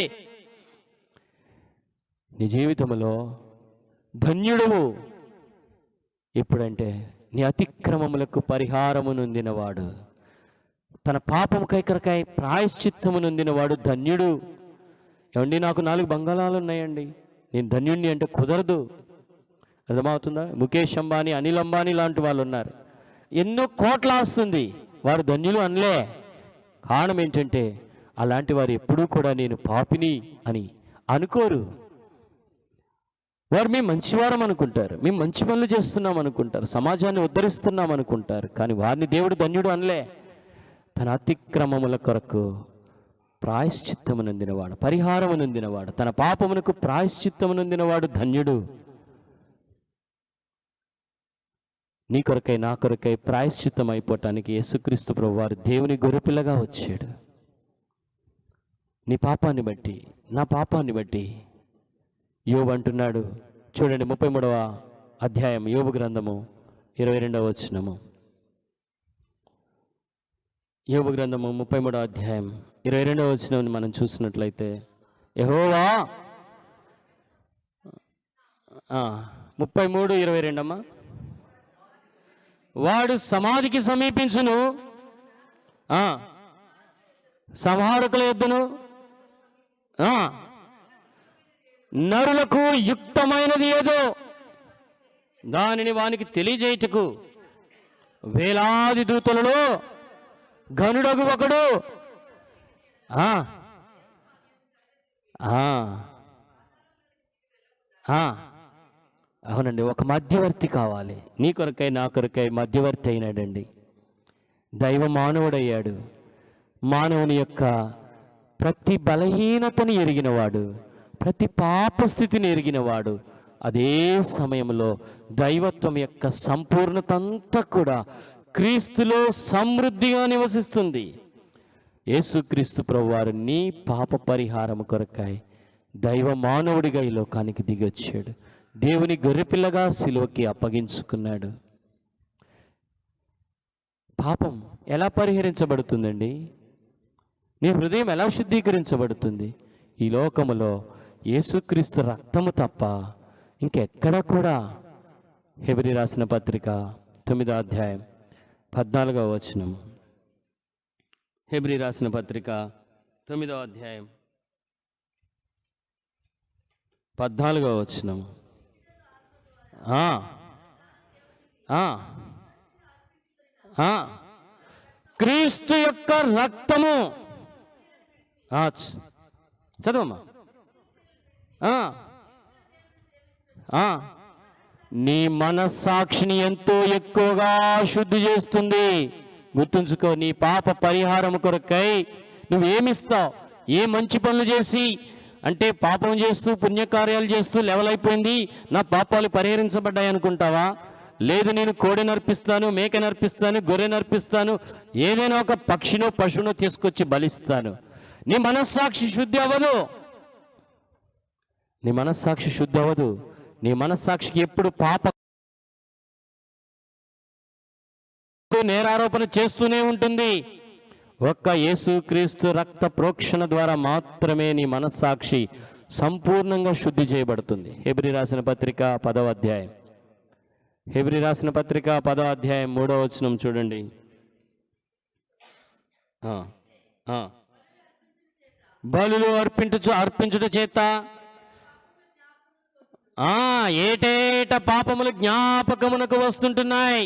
నీ జీవితంలో ధన్యుడువు ఎప్పుడంటే నీ అతిక్రమములకు పరిహారము నొందినవాడు. తన పాపము కైకరకాయ ప్రాయశ్చిత్తము నొందినవాడు ధన్యుడు. ఏమండి, నాకు 4 బంగాళాలు ఉన్నాయండి, నేను ధన్యుణ్ణి అంటే కుదరదు. అర్థమవుతుందా? ముఖేష్ అంబానీ, అనిల్ అంబానీ లాంటి వాళ్ళు ఉన్నారు, ఎన్నో కోట్ల ఆస్తుంది, వారు ధన్యులు అనలే. కారణం ఏంటంటే అలాంటి వారు ఎప్పుడూ కూడా నేను పాపిని అని అనుకోరు. వారు మేము మంచివారం అనుకుంటారు, మేము మంచి పనులు చేస్తున్నాం అనుకుంటారు, సమాజాన్ని ఉద్ధరిస్తున్నాం అనుకుంటారు. కానీ వారిని దేవుడు ధన్యుడు అనలే. తన అతిక్రమముల కొరకు ప్రాయశ్చిత్తము నొందినవాడు, పరిహారము నొందినవాడు, తన పాపమునకు ప్రాయశ్చిత్తము నొందినవాడు ధన్యుడు. నీ కొరకై నా కొరకై ప్రాయశ్చిత్తం అయిపోవటానికి యేసుక్రీస్తు ప్రభువారు దేవుని గొర్రెపిల్లగా వచ్చాడు. నీ పాపాన్ని బట్టి, నా పాపాన్ని బట్టి. యోబు అంటున్నాడు చూడండి, 33వ అధ్యాయం యోబు గ్రంథము 22వ వచనము. యోబు గ్రంథము 33వ అధ్యాయం 22వ వచనం మనం చూసినట్లయితే, యెహోవా 33:22 అమ్మా, వాడు సమాధికి సమీపించును, సంహారకుల యొద్దను నరులకు యుక్తమైనది ఏదో దానిని వానికి తెలియజేయుటకు వేలాది దూతలలో గనుడగు ఒకడు. అవునండి, ఒక మధ్యవర్తి కావాలి. నీ కొరకై నా కొరకై మధ్యవర్తి అయినాడండి. దైవ మానవుడయ్యాడు. మానవుని యొక్క ప్రతి బలహీనతని ఎరిగినవాడు, ప్రతి పాపస్థితిని ఎరిగినవాడు. అదే సమయంలో దైవత్వం యొక్క సంపూర్ణత అంతా కూడా క్రీస్తులో సమృద్ధిగా నివసిస్తుంది. యేసుక్రీస్తు ప్రభువారు నీ పాప పరిహారము కొరకాయ దైవ మానవుడిగా ఈ లోకానికి దిగొచ్చాడు. దేవుని గొర్రెపిల్లగా సిలువకి అప్పగించుకున్నాడు. పాపం ఎలా పరిహరించబడుతుందండి? నీ హృదయం ఎలా శుద్ధీకరించబడుతుంది? ఈ లోకములో యేసుక్రీస్తు రక్తము తప్ప ఇంకెక్కడ కూడా. హెబ్రీ రాసిన పత్రిక 9వ అధ్యాయం 14వ వచనం. హెబ్రీ రాసిన పత్రిక 9వ అధ్యాయం 14వ వచనం. క్రీస్తు యొక్క రక్తము చదవమ్మా. నీ మనస్సాక్షిని ఎంతో ఎక్కువగా శుద్ధి చేస్తుంది. గుర్తుంచుకో, నీ పాప పరిహారం కొరకై నువ్వేమిస్తావు? ఏ మంచి పనులు చేసి, అంటే పాపం చేస్తూ పుణ్యకార్యాలు చేస్తూ లెవెల్ అయిపోయింది, నా పాపాలు పరిహరించబడ్డాయి అనుకుంటావా? లేదు, నేను కోడి నర్పిస్తాను, మేక నర్పిస్తాను, గొర్రె నర్పిస్తాను, ఏదైనా ఒక పక్షినో పశువునో తీసుకొచ్చి బలిస్తాను. నీ మనస్సాక్షి శుద్ధి అవ్వదు. నీ మనస్సాక్షి శుద్ధి అవ్వదు. నీ మనస్సాక్షికి ఎప్పుడు పాప నేరారోపణ చేస్తూనే ఉంటుంది. ఒక్క యేసుక్రీస్తు రక్త ప్రోక్షణ ద్వారా మాత్రమే నీ మనస్సాక్షి సంపూర్ణంగా శుద్ధి చేయబడుతుంది. హెబ్రీ రాసిన పత్రిక 10వ అధ్యాయం, హెబ్రీ రాసిన పత్రిక 10వ అధ్యాయం 3వ వచనం చూడండి. బలులు అర్పించుట చేత ఏటేట పాపములు జ్ఞాపకమునకు వస్తుంటున్నాయి.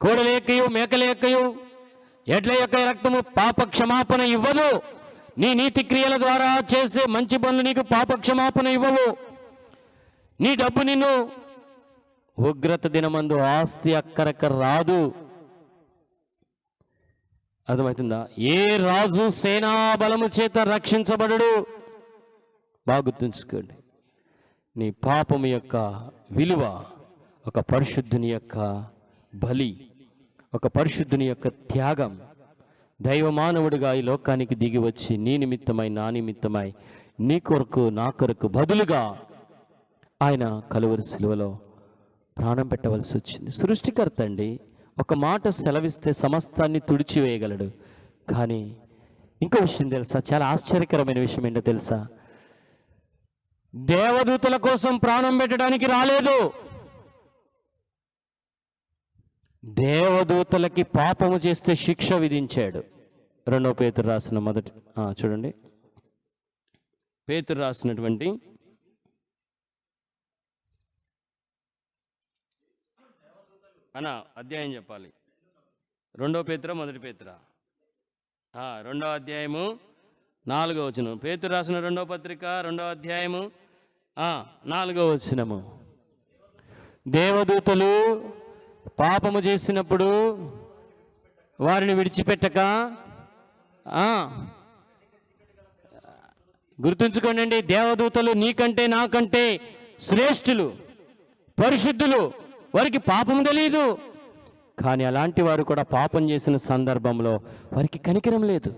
కోడలేకయు మేకలేకయు ఎడ్ల యొక్క రక్తము పాప క్షమాపణ ఇవ్వదు. నీ నీతి క్రియల ద్వారా చేసే మంచి పనులు నీకు పాప క్షమాపణ ఇవ్వవు. నీ డబ్బు నిన్ను ఉగ్రత దినమందు ఆస్తి అక్కరక రాదు. అర్థమవుతుందా? ఏ రాజు సేనా బలము చేత రక్షించబడడు. బాగా గుర్తుంచుకోండి. నీ పాపము యొక్క విలువ ఒక పరిశుద్ధుని యొక్క బలి, ఒక పరిశుద్ధుని యొక్క త్యాగం. దైవ మానవుడిగా ఈ లోకానికి దిగి వచ్చి నీ నిమిత్తమై నా నిమిత్తమై నీ కొరకు నా కొరకు బదులుగా ఆయన కలువరి సిలువలో ప్రాణం పెట్టవలసి వచ్చింది. సృష్టికర్త అండి, ఒక మాట సెలవిస్తే సమస్తాన్ని తుడిచివేయగలడు. కానీ ఇంకో విషయం తెలుసా? చాలా ఆశ్చర్యకరమైన విషయం ఏంటో తెలుసా? దేవదూతల కోసం ప్రాణం పెట్టడానికి రాలేదు. దేవదూతలకి పాపము చేస్తే శిక్ష విధించాడు. 2 పేతురు రాసిన చూడండి, పేతురు రాసినటువంటి అధ్యాయం చెప్పాలి. 2 పేతురు 1 పేతురా 2వ అధ్యాయము 4వ వచనం. పేతురు రాసిన 2వ పత్రిక 2వ అధ్యాయము 4వ వచనము. దేవదూతలు పాపము చేసినప్పుడు వారిని విడిచిపెట్టక, గుర్తుంచుకోండి, దేవదూతలు నీకంటే నాకంటే శ్రేష్ఠులు, పరిశుద్ధులు. వారికి పాపం తెలియదు, కానీ అలాంటి వారు కూడా పాపం చేసిన సందర్భంలో వారికి కనికరం లేదు,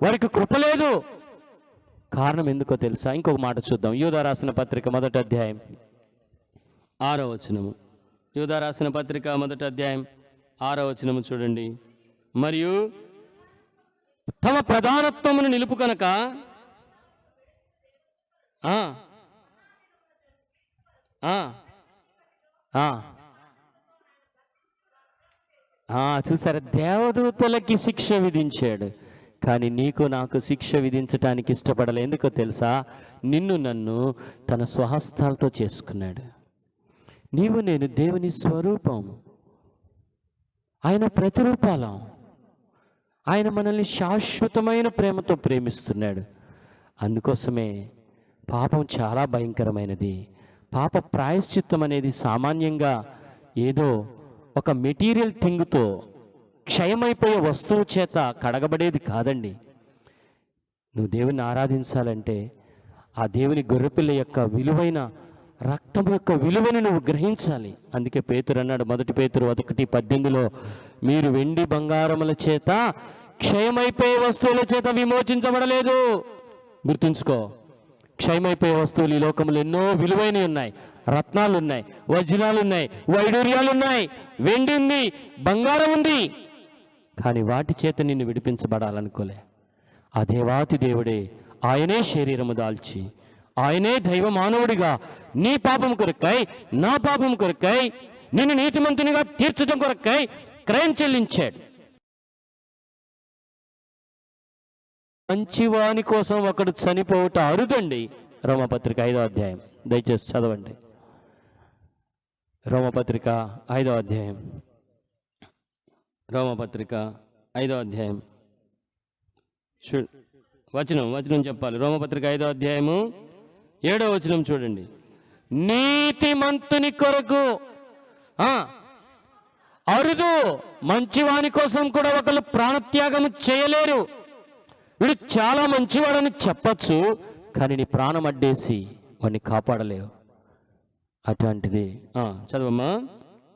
వారికి కృప లేదు. కారణం ఎందుకో తెలుసా? ఇంకొక మాట చూద్దాం. యూదా రాసిన పత్రిక 1వ అధ్యాయం 6వ వచనము. యూదా రాసిన పత్రిక 1వ అధ్యాయం 6వ వచనము చూడండి. మరియు తమ ప్రధానత్వమును నిలుపు కనుక చూసారా, దేవదూతలకి శిక్ష విధించాడు, కానీ నీకు నాకు శిక్ష విధించటానికి ఇష్టపడలే. ఎందుకో తెలుసా? నిన్ను నన్ను తన స్వహస్తాలతో చేసుకున్నాడు. నీవు నేను దేవుని స్వరూపం, ఆయన ప్రతిరూపాలం. ఆయన మనల్ని శాశ్వతమైన ప్రేమతో ప్రేమిస్తున్నాడు. అందుకోసమే పాపం చాలా భయంకరమైనది. పాప ప్రాయశ్చిత్తం అనేది సామాన్యంగా ఏదో ఒక మెటీరియల్ థింగ్తో, క్షయమైపోయే వస్తువు చేత కడగబడేది కాదండి. నువ్వు దేవుని ఆరాధించాలంటే ఆ దేవుని గొర్రెపిల్ల యొక్క విలువైన రక్తం యొక్క విలువను నువ్వు గ్రహించాలి. అందుకే పేతురు అన్నాడు, 1 పేతురు 1:18, మీరు వెండి బంగారముల చేత, క్షయమైపోయే వస్తువుల చేత విమోచించబడలేదు. గుర్తుంచుకో, క్షయమైపోయే వస్తువులు ఈ లోకంలో ఎన్నో విలువైనవి ఉన్నాయి. రత్నాలు ఉన్నాయి, వజ్రాలు ఉన్నాయి, వైడూర్యాలు ఉన్నాయి, వెండి ఉంది, బంగారం ఉంది. కానీ వాటి చేత నిన్ను విడిపించబడాలనుకోలే. ఆ దేవాతి దేవుడే, ఆయనే శరీరము దాల్చి, ఆయనే దైవ మానవుడిగా నీ పాపం కొరకై, నా పాపం కొరకై, నిన్ను నీతిమంతునిగా తీర్చడం కొరకై క్రయం చెల్లించాడు. మంచివాని కోసం ఒకడు చనిపోవట అరుదండి. రోమపత్రిక 5వ అధ్యాయం, దయచేసి చదవండి. రోమపత్రిక 5వ అధ్యాయం, రోమపత్రిక 5వ అధ్యాయం వచనం చెప్పాలి. రోమపత్రిక 5వ అధ్యాయము 7వ వచనం చూడండి. నీతిమంతుని కొరకు అరుదు, మంచివాని కోసం కూడా ఒకరు ప్రాణత్యాగం చేయలేరు. వీడు చాలా మంచివాడని చెప్పచ్చు, కానీ నీ ప్రాణం అడ్డేసి వాడిని కాపాడలేవు. అటువంటిది చదవమ్మా,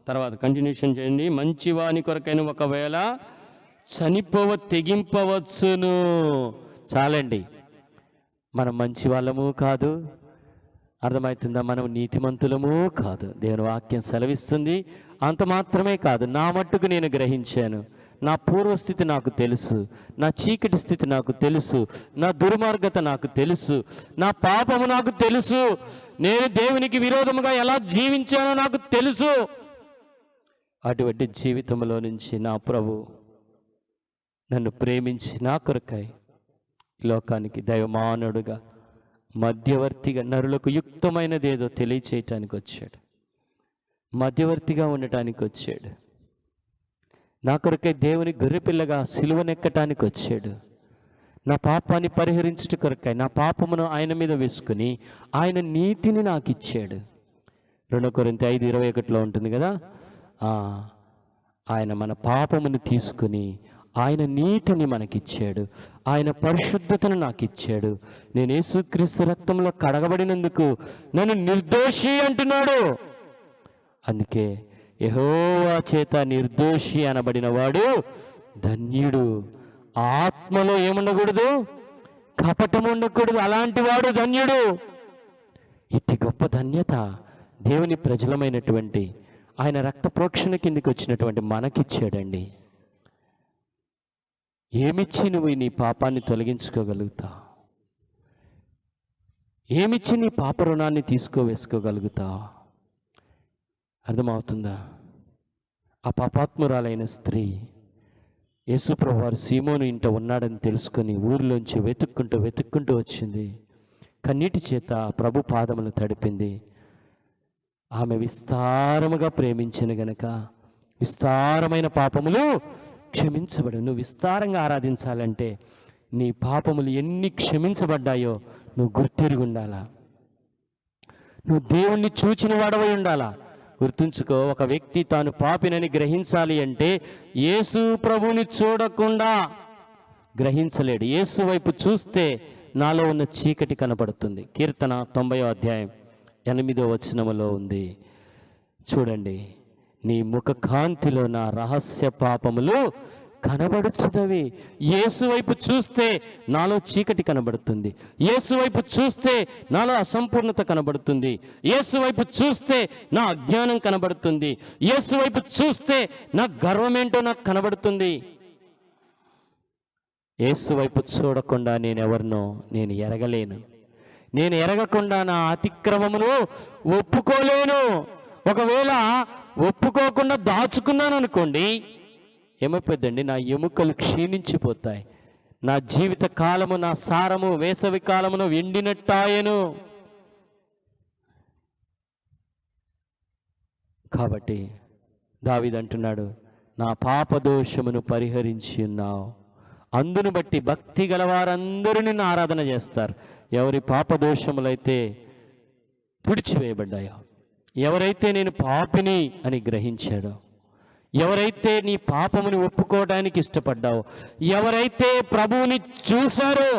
తర్వాత కంటిన్యూషన్ చేయండి. మంచివాని కొరకైన ఒకవేళ తెగింపవచ్చును. చాలండి, మనం మంచి వాళ్ళము కాదు, అర్థమవుతుందా? మనం నీతిమంతులము కాదు. దేవుని వాక్యం సెలవిస్తుంది. అంత మాత్రమే కాదు, నా మట్టుకు నేను గ్రహించాను. నా పూర్వస్థితి నాకు తెలుసు, నా చీకటి స్థితి నాకు తెలుసు, నా దుర్మార్గత నాకు తెలుసు, నా పాపము నాకు తెలుసు, నేను దేవునికి విరోధముగా ఎలా జీవించానో నాకు తెలుసు. అటువంటి జీవితంలో నుంచి నా ప్రభు నన్ను ప్రేమించి నా కొరకై లోకానికి దైవమానుడుగా, మధ్యవర్తిగా, నరులకు యుక్తమైనదేదో తెలియచేయటానికి వచ్చాడు. మధ్యవర్తిగా ఉండటానికి వచ్చాడు. నా కొరకై దేవుని గొర్రెపిల్లగా సిలువనెక్కటానికి వచ్చాడు. నా పాపాన్ని పరిహరించుట కొరకై నా పాపమును ఆయన మీద వేసుకుని ఆయన నీతిని నాకు ఇచ్చాడు. 2 కొరింథీ 5:21 ఉంటుంది కదా, ఆయన మన పాపమును తీసుకుని ఆయన నీతిని మనకిచ్చాడు, ఆయన పరిశుద్ధతను నాకు ఇచ్చాడు. నేను యేసుక్రీస్తు రక్తంలో కడగబడినందుకు నన్ను నిర్దోషి అంటున్నాడు. అందుకే యెహోవా చేత నిర్దోషి అనబడిన వాడు ధన్యుడు. ఆత్మలో ఏముండకూడదు, కపటం ఉండకూడదు, అలాంటి వాడు ధన్యుడు. ఇట్టి గొప్ప ధన్యత దేవుని ప్రజలమైనటువంటి ఆయన రక్త ప్రోక్షణ కిందికి వచ్చినటువంటి మనకిచ్చాడండి. ఏమిచ్చి నువ్వు నీ పాపాన్ని తొలగించుకోగలుగుతావు? ఏమిచ్చి నీ పాప రుణాన్ని వేసుకోగలుగుతావు? అర్థమవుతుందా? ఆ పాపాత్మురాలైన స్త్రీ యేసుప్రభు వారు సీమోను ఇంట ఉన్నాడని తెలుసుకొని ఊరిలోంచి వెతుక్కుంటూ వచ్చింది. కన్నీటి చేత ప్రభు పాదములు తడిపింది. ఆమె విస్తారముగా ప్రేమించిన గనక విస్తారమైన పాపములు క్షమించబడు. నువ్వు విస్తారంగా ఆరాధించాలంటే నీ పాపములు ఎన్ని క్షమించబడ్డాయో నువ్వు గుర్తెరిగి ఉండాలా. నువ్వు దేవుణ్ణి చూచిన వాడవై ఉండాలా. గుర్తుంచుకో, ఒక వ్యక్తి తాను పాపినని గ్రహించాలి అంటే యేసు ప్రభుని చూడకుండా గ్రహించలేడు. యేసు వైపు చూస్తే నాలో ఉన్న చీకటి కనపడుతుంది. కీర్తన 90వ అధ్యాయం 8వ వచనములో ఉంది. చూడండి, నీ ముఖ కాంతిలో నా రహస్య పాపములు కనబడుచున్నవి. యేసు వైపు చూస్తే నాలో చీకటి కనబడుతుంది. యేసు వైపు చూస్తే నాలో అసంపూర్ణత కనబడుతుంది. యేసు వైపు చూస్తే నా అజ్ఞానం కనబడుతుంది. యేసు వైపు చూస్తే నా గర్వమేంటో నాకు కనబడుతుంది. యేసు వైపు చూడకుండా నేనెవరినో నేను ఎరగలేను. నేను ఎరగకుండా నా అతిక్రమమును ఒప్పుకోలేను. ఒకవేళ ఒప్పుకోకుండా దాచుకున్నాను అనుకోండి, ఏమైపోద్దండి? నా ఎముకలు క్షీణించిపోతాయి. నా జీవిత కాలము, నా సారము వేసవి కాలమును ఎండినట్టాయను. కాబట్టి దావీదు అంటున్నాడు, నా పాపదోషమును పరిహరించి ఉన్నావు. అందును బట్టి భక్తి గలవారందరూ నిన్ను ఆరాధన చేస్తారు. ఎవరి పాపదోషములైతే పుడిచివేయబడ్డాయో, ఎవరైతే నేను పాపిని అని గ్రహించాడో, ఎవరైతే నీ పాపముని ఒప్పుకోవడానికి ఇష్టపడ్డావో, ఎవరైతే ప్రభువుని చూశారో,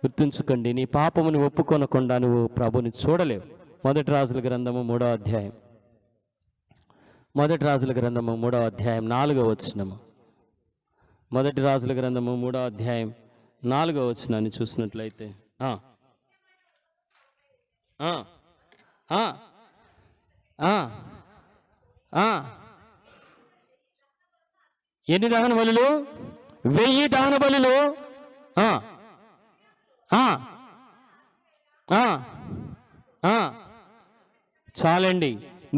గుర్తుంచుకోండి, నీ పాపముని ఒప్పుకొనకుండా నువ్వు ప్రభుని చూడలేవు. మొదటి రాజుల గ్రంథము 3వ అధ్యాయం 4వ వచనము. మొదటి రాజుల గ్రంథము 3వ అధ్యాయం 4వ వచనాన్ని చూసినట్లయితే ఎన్ని దహన బలులు? 1000 దహన బలులు. చాలండి.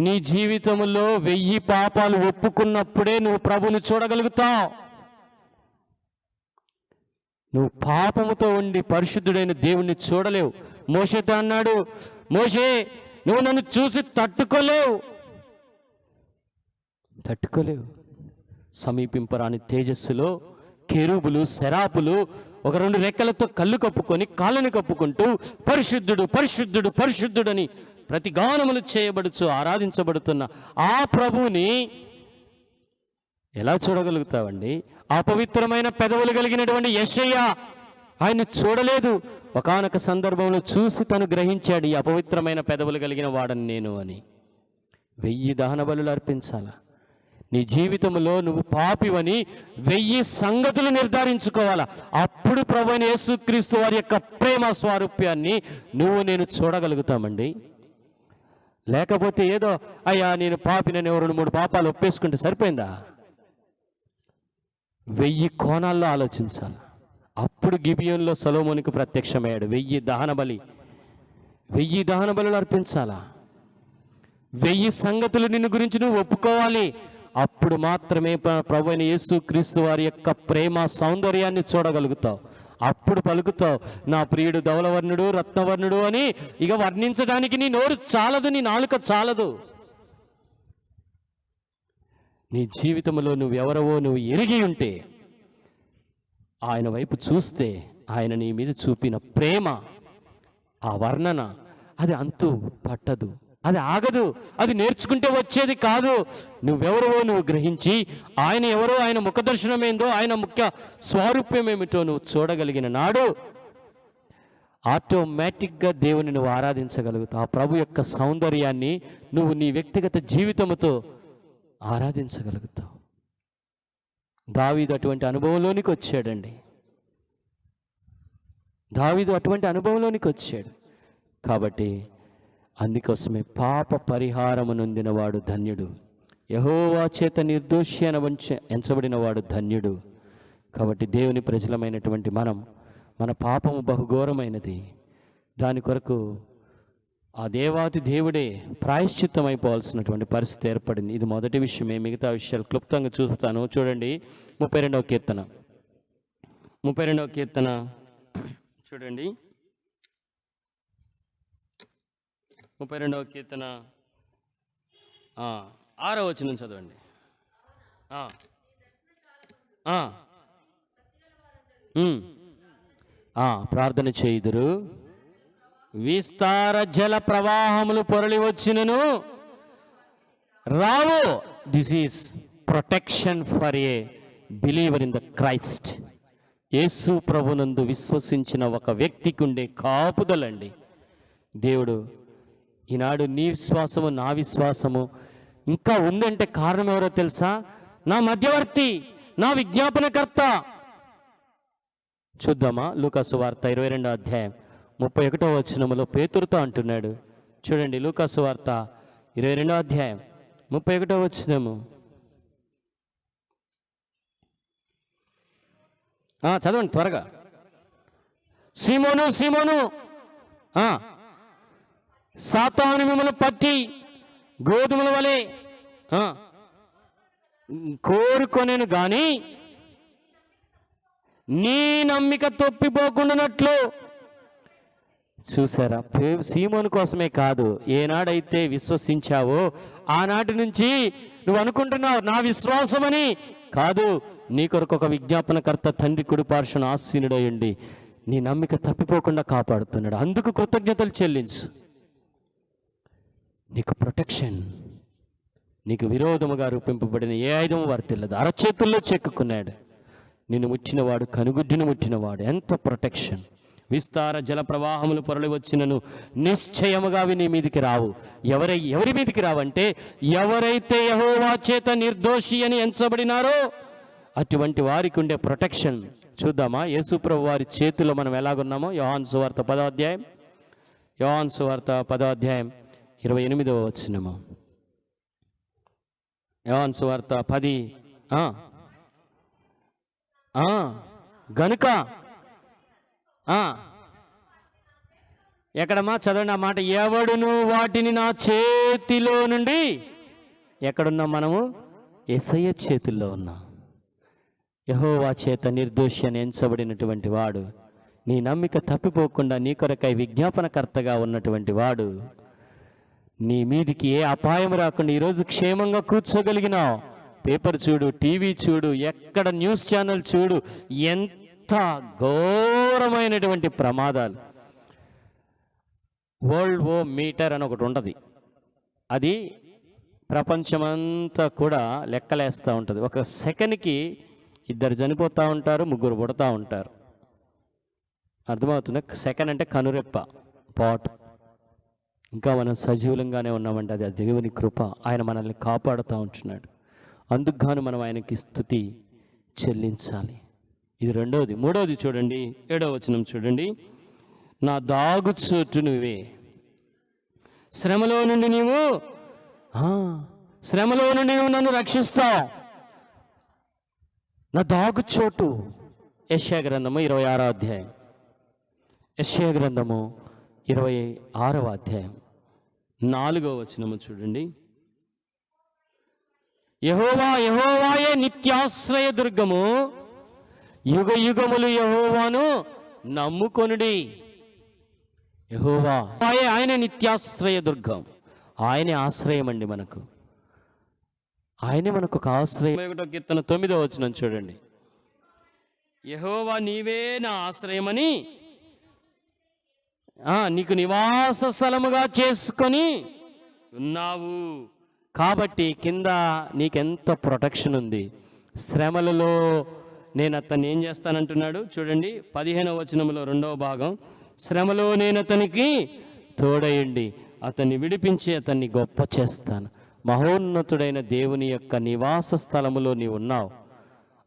నీ జీవితంలో 1000 పాపాలు ఒప్పుకున్నప్పుడే నువ్వు ప్రభుని చూడగలుగుతావు. నువ్వు పాపముతో ఉండి పరిశుద్ధుడైన దేవుణ్ణి చూడలేవు. మోషేతో అన్నాడు, మోషే నువ్వు నన్ను చూసి తట్టుకోలేవు. సమీపింపరాని తేజస్సులో కెరూబులు, సెరాపులు ఒక 2 రెక్కలతో కళ్ళు కప్పుకొని కాళ్ళని కప్పుకుంటూ పరిశుద్ధుడు పరిశుద్ధుడు పరిశుద్ధుడని ప్రతి గానములు చేయబడుచు ఆరాధించబడుతున్న ఆ ప్రభువుని ఎలా చూడగలుగుతావండి? అపవిత్రమైన పెదవులు కలిగినటువంటి యెషయా ఆయన చూడలేదు. ఒకానొక సందర్భంలో చూసి తను గ్రహించాడు, ఈ అపవిత్రమైన పెదవులు కలిగిన వాడని నేను అని. 1000 దహన బలులు అర్పించాలా? నీ జీవితంలో నువ్వు పాపివని 1000 సంగతులు నిర్ధారించుకోవాలా. అప్పుడు ప్రభువైన యేసుక్రీస్తు వారి యొక్క ప్రేమ స్వారూప్యాన్ని నువ్వు నేను చూడగలుగుతామండి. లేకపోతే ఏదో అయ్యా నేను పాపినని 2-3 పాపాలు ఒప్పేసుకుంటే సరిపోయిందా? 1000 కోణాల్లో ఆలోచించాలి. అప్పుడు గిబియోనులో సొలొమోనుకు ప్రత్యక్షమయ్యాడు. 1000 దహన బలులు అర్పించాలా? 1000 సంగతులు నిన్ను గురించి నువ్వు ఒప్పుకోవాలి. అప్పుడు మాత్రమే ప్రభువైన యేసుక్రీస్తు వారి యొక్క ప్రేమ సౌందర్యాన్ని చూడగలుగుతావు. అప్పుడు పలుకుతావు, నా ప్రియుడు ధవలవర్ణుడు రత్నవర్ణుడు అని. ఇక వర్ణించడానికి నీ నోరు చాలదు, నీ నాలుక చాలదు. నీ జీవితంలో నువ్వెవరవో నువ్వు ఎరిగి ఉంటే, ఆయన వైపు చూస్తే ఆయన నీ మీద చూపిన ప్రేమ, ఆ వర్ణన అది అంతు పట్టదు, అది ఆగదు, అది నేర్చుకుంటే వచ్చేది కాదు. నువ్వెవరో నువ్వు గ్రహించి ఆయన ఎవరో, ఆయన ముఖదర్శనం ఏందో, ఆయన ముఖ్య స్వారూప్యం ఏమిటో నువ్వు చూడగలిగిన నాడు ఆటోమేటిక్గా దేవుని నువ్వు ఆరాధించగలుగుతావు. ఆ ప్రభు యొక్క సౌందర్యాన్ని నువ్వు నీ వ్యక్తిగత జీవితంతో ఆరాధించగలుగుతావు. దావీదు అటువంటి అనుభవంలోనికి వచ్చాడండి. దావీదు అటువంటి అనుభవంలోనికి వచ్చాడు. కాబట్టి అందుకోసమే పాప పరిహారము నొందినవాడు ధన్యుడు, యెహోవా చేత నిర్దోషి ఎంచబడిన వాడు ధన్యుడు. కాబట్టి దేవుని ప్రజలమైనటువంటి మన పాపము బహుఘోరమైనది. దాని కొరకు ఆ దేవాది దేవుడే ప్రాయశ్చిత్తం అయిపోవాల్సినటువంటి పరిస్థితి ఏర్పడింది. ఇది మొదటి విషయమే. మిగతా విషయాలు క్లుప్తంగా చూస్తాను. చూడండి 32వ కీర్తన. 32వ కీర్తన చూడండి. 32వ కీర్తన 6వ వచనం చదవండి. ప్రార్థన చేయుదురు. విస్తార జల ప్రవాహములు పొరలి వచ్చినను రావు. This is protection for a believer in the Christ. యేసు ప్రభునందు విశ్వసించిన ఒక వ్యక్తికి ఉండే కాపుదలండి. దేవుడు ఈనాడు నీ విశ్వాసము నా విశ్వాసము ఇంకా ఉందంటే కారణం ఎవరో తెలుసా? నా మధ్యవర్తి, నా విజ్ఞాపనకర్త. చూద్దామా? లూకాసు వార్త 22వ అధ్యాయం 31వ వచనములో పేతురుతో అంటున్నాడు. చూడండి, లూకాసు వార్త 22వ అధ్యాయం 31వ వచనము. చదవండి త్వరగా. సీమోను, సీమోను, సాతాను మిమ్మల్ని పట్టి గోధుమల వలె కోరుకొనేను గాని నీ నమ్మిక తొప్పిపోకుండానట్లు. చూసారా? సీమోను కోసమే కాదు, ఏనాడైతే విశ్వసించావో ఆనాటి నుంచి నువ్వు అనుకుంటున్నావు నా విశ్వాసమని. కాదు, నీ కొరకు ఒక విజ్ఞాపనకర్త తండ్రి కుడి పార్శ్వన ఆసీనుడయ్యుండి నీ నమ్మిక తప్పిపోకుండా కాపాడుతున్నాడు. అందుకు కృతజ్ఞతలు చెల్లించు. నీకు ప్రొటెక్షన్. నీకు విరోధముగా రూపింపబడిన ఏ ఆయుధము వర్తిల్లదు. అరచేతుల్లో చెక్కుకున్నాడు. నిన్ను ముట్టినవాడు కనుగుడ్డును ముట్టినవాడు. ఎంత ప్రొటెక్షన్! విస్తార జల ప్రవాహములు పొరలి వచ్చినను నిశ్చయముగా అవి నీ మీదికి రావు. ఎవరి మీదికి రావంటే ఎవరైతే యెహోవా చేత నిర్దోషి అని ఎంచబడినారో అటువంటి వారికి ఉండే ప్రొటెక్షన్. చూద్దామా? యేసుప్రభు వారి చేతిలో మనం ఎలాగున్నామో. యోహాను సువార్త 10వ అధ్యాయం, యోహాను సువార్త 10వ అధ్యాయం 28వ వచనము. యోహాను సువార్త 10 గనుక ఎక్కడమ్మా చదవండి ఆ మాట. ఎవడును వాటిని నా చేతిలో నుండి. ఎక్కడున్నాం మనము? యేసయ్య చేతుల్లో ఉన్నాం. యెహోవా చేత నిర్దోషి అని ఎంచబడినటువంటి వాడు, నీ నమ్మిక తప్పిపోకుండా నీ కొరకై విజ్ఞాపనకర్తగా ఉన్నటువంటి వాడు, నీ మీదికి ఏ అపాయం రాకుండా ఈరోజు క్షేమంగా కూర్చోగలిగినావు. పేపర్ చూడు, టీవీ చూడు, ఎక్కడ న్యూస్ ఛానల్ చూడు, ఎంత ఘోరమైనటువంటి ప్రమాదాలు. వరల్డ్ వార్ మీటర్ అని ఒకటి ఉంటుంది. అది ప్రపంచమంతా కూడా లెక్కలేస్తూ ఉంటుంది. ఒక సెకండ్కి 2 చనిపోతూ ఉంటారు, 3 పుడతా ఉంటారు. అర్థమవుతుంది? సెకండ్ అంటే కనురెప్ప పాటు. ఇంకా మనం సజీవులంగానే ఉన్నామంటే అది దేవుని కృప. ఆయన మనల్ని కాపాడుతూ ఉంటున్నాడు. అందుకు గాను మనం ఆయనకి స్తుతి చెల్లించాలి. ఇది రెండవది. మూడవది చూడండి, 7వ వచనం చూడండి. నా దాగు చోటు నువ్వే. శ్రమలో నుండి నీవు నన్ను రక్షిస్తావు. నా దాగు చోటు. యెషయా గ్రంథము 26వ అధ్యాయం, యెషయా గ్రంథము 26వ అధ్యాయం 4వ వచనము చూడండి. యెహోవా, యెహోవాయే నిత్యాశ్రయ దుర్గము, యుగ యుగములు యెహోవాను నమ్ముకొనుడి. యెహోవా ఆయన నిత్యాశ్రయ దుర్గం. ఆయనే ఆశ్రయం అండి మనకు. ఆయనే మనకు ఒక ఆశ్రయం. 1వ కీర్తన 9వ వచనం చూడండి. యెహోవా నీవే నా ఆశ్రయమని నీకు నివాస స్థలముగా చేసుకొని ఉన్నావు. కాబట్టి కింద నీకెంత ప్రొటెక్షన్ ఉంది. శ్రమలలో నేను అతన్ని ఏం చేస్తానంటున్నాడు చూడండి. 15వ వచనంలో 2వ భాగం. శ్రమలో నేను అతనికి తోడయండి, అతన్ని విడిపించి అతన్ని గొప్ప చేస్తాను. మహోన్నతుడైన దేవుని యొక్క నివాస స్థలములో నీవు ఉన్నావు.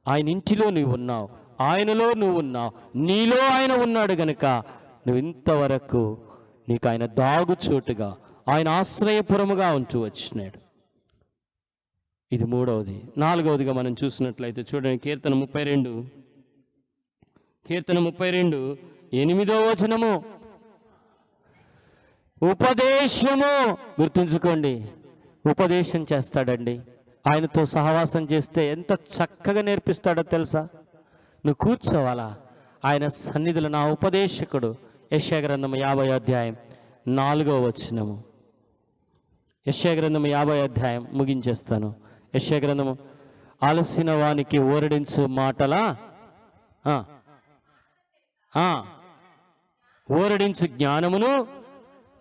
ఆయన ఇంటిలో నీవు ఉన్నావు, ఆయనలో నువ్వు ఉన్నావు, నీలో ఆయన ఉన్నాడు గనుక నువ్వు ఇంతవరకు నీకు ఆయన దాగుచోటుగా, ఆయన ఆశ్రయపురముగా ఉంటూ వచ్చినాడు. ఇది మూడవది. నాలుగవదిగా మనం చూసినట్లయితే చూడండి, కీర్తన 32 8వ వచనము. ఉపదేశము, గుర్తుంచుకోండి, ఉపదేశం చేస్తాడండి. ఆయనతో సహవాసం చేస్తే ఎంత చక్కగా నేర్పిస్తాడో తెలుసా? నువ్వు కూర్చోవాలా ఆయన సన్నిధిలో. నా ఉపదేశకుడు. యెషయా గ్రంథము 50వ అధ్యాయం 4వ వచనము. యెషయా గ్రంథము 50వ అధ్యాయం ముగించేస్తాను. యెషయా గ్రంథము, అలసిన వానికి ఓరడించు మాటలా, ఓరడించు జ్ఞానమును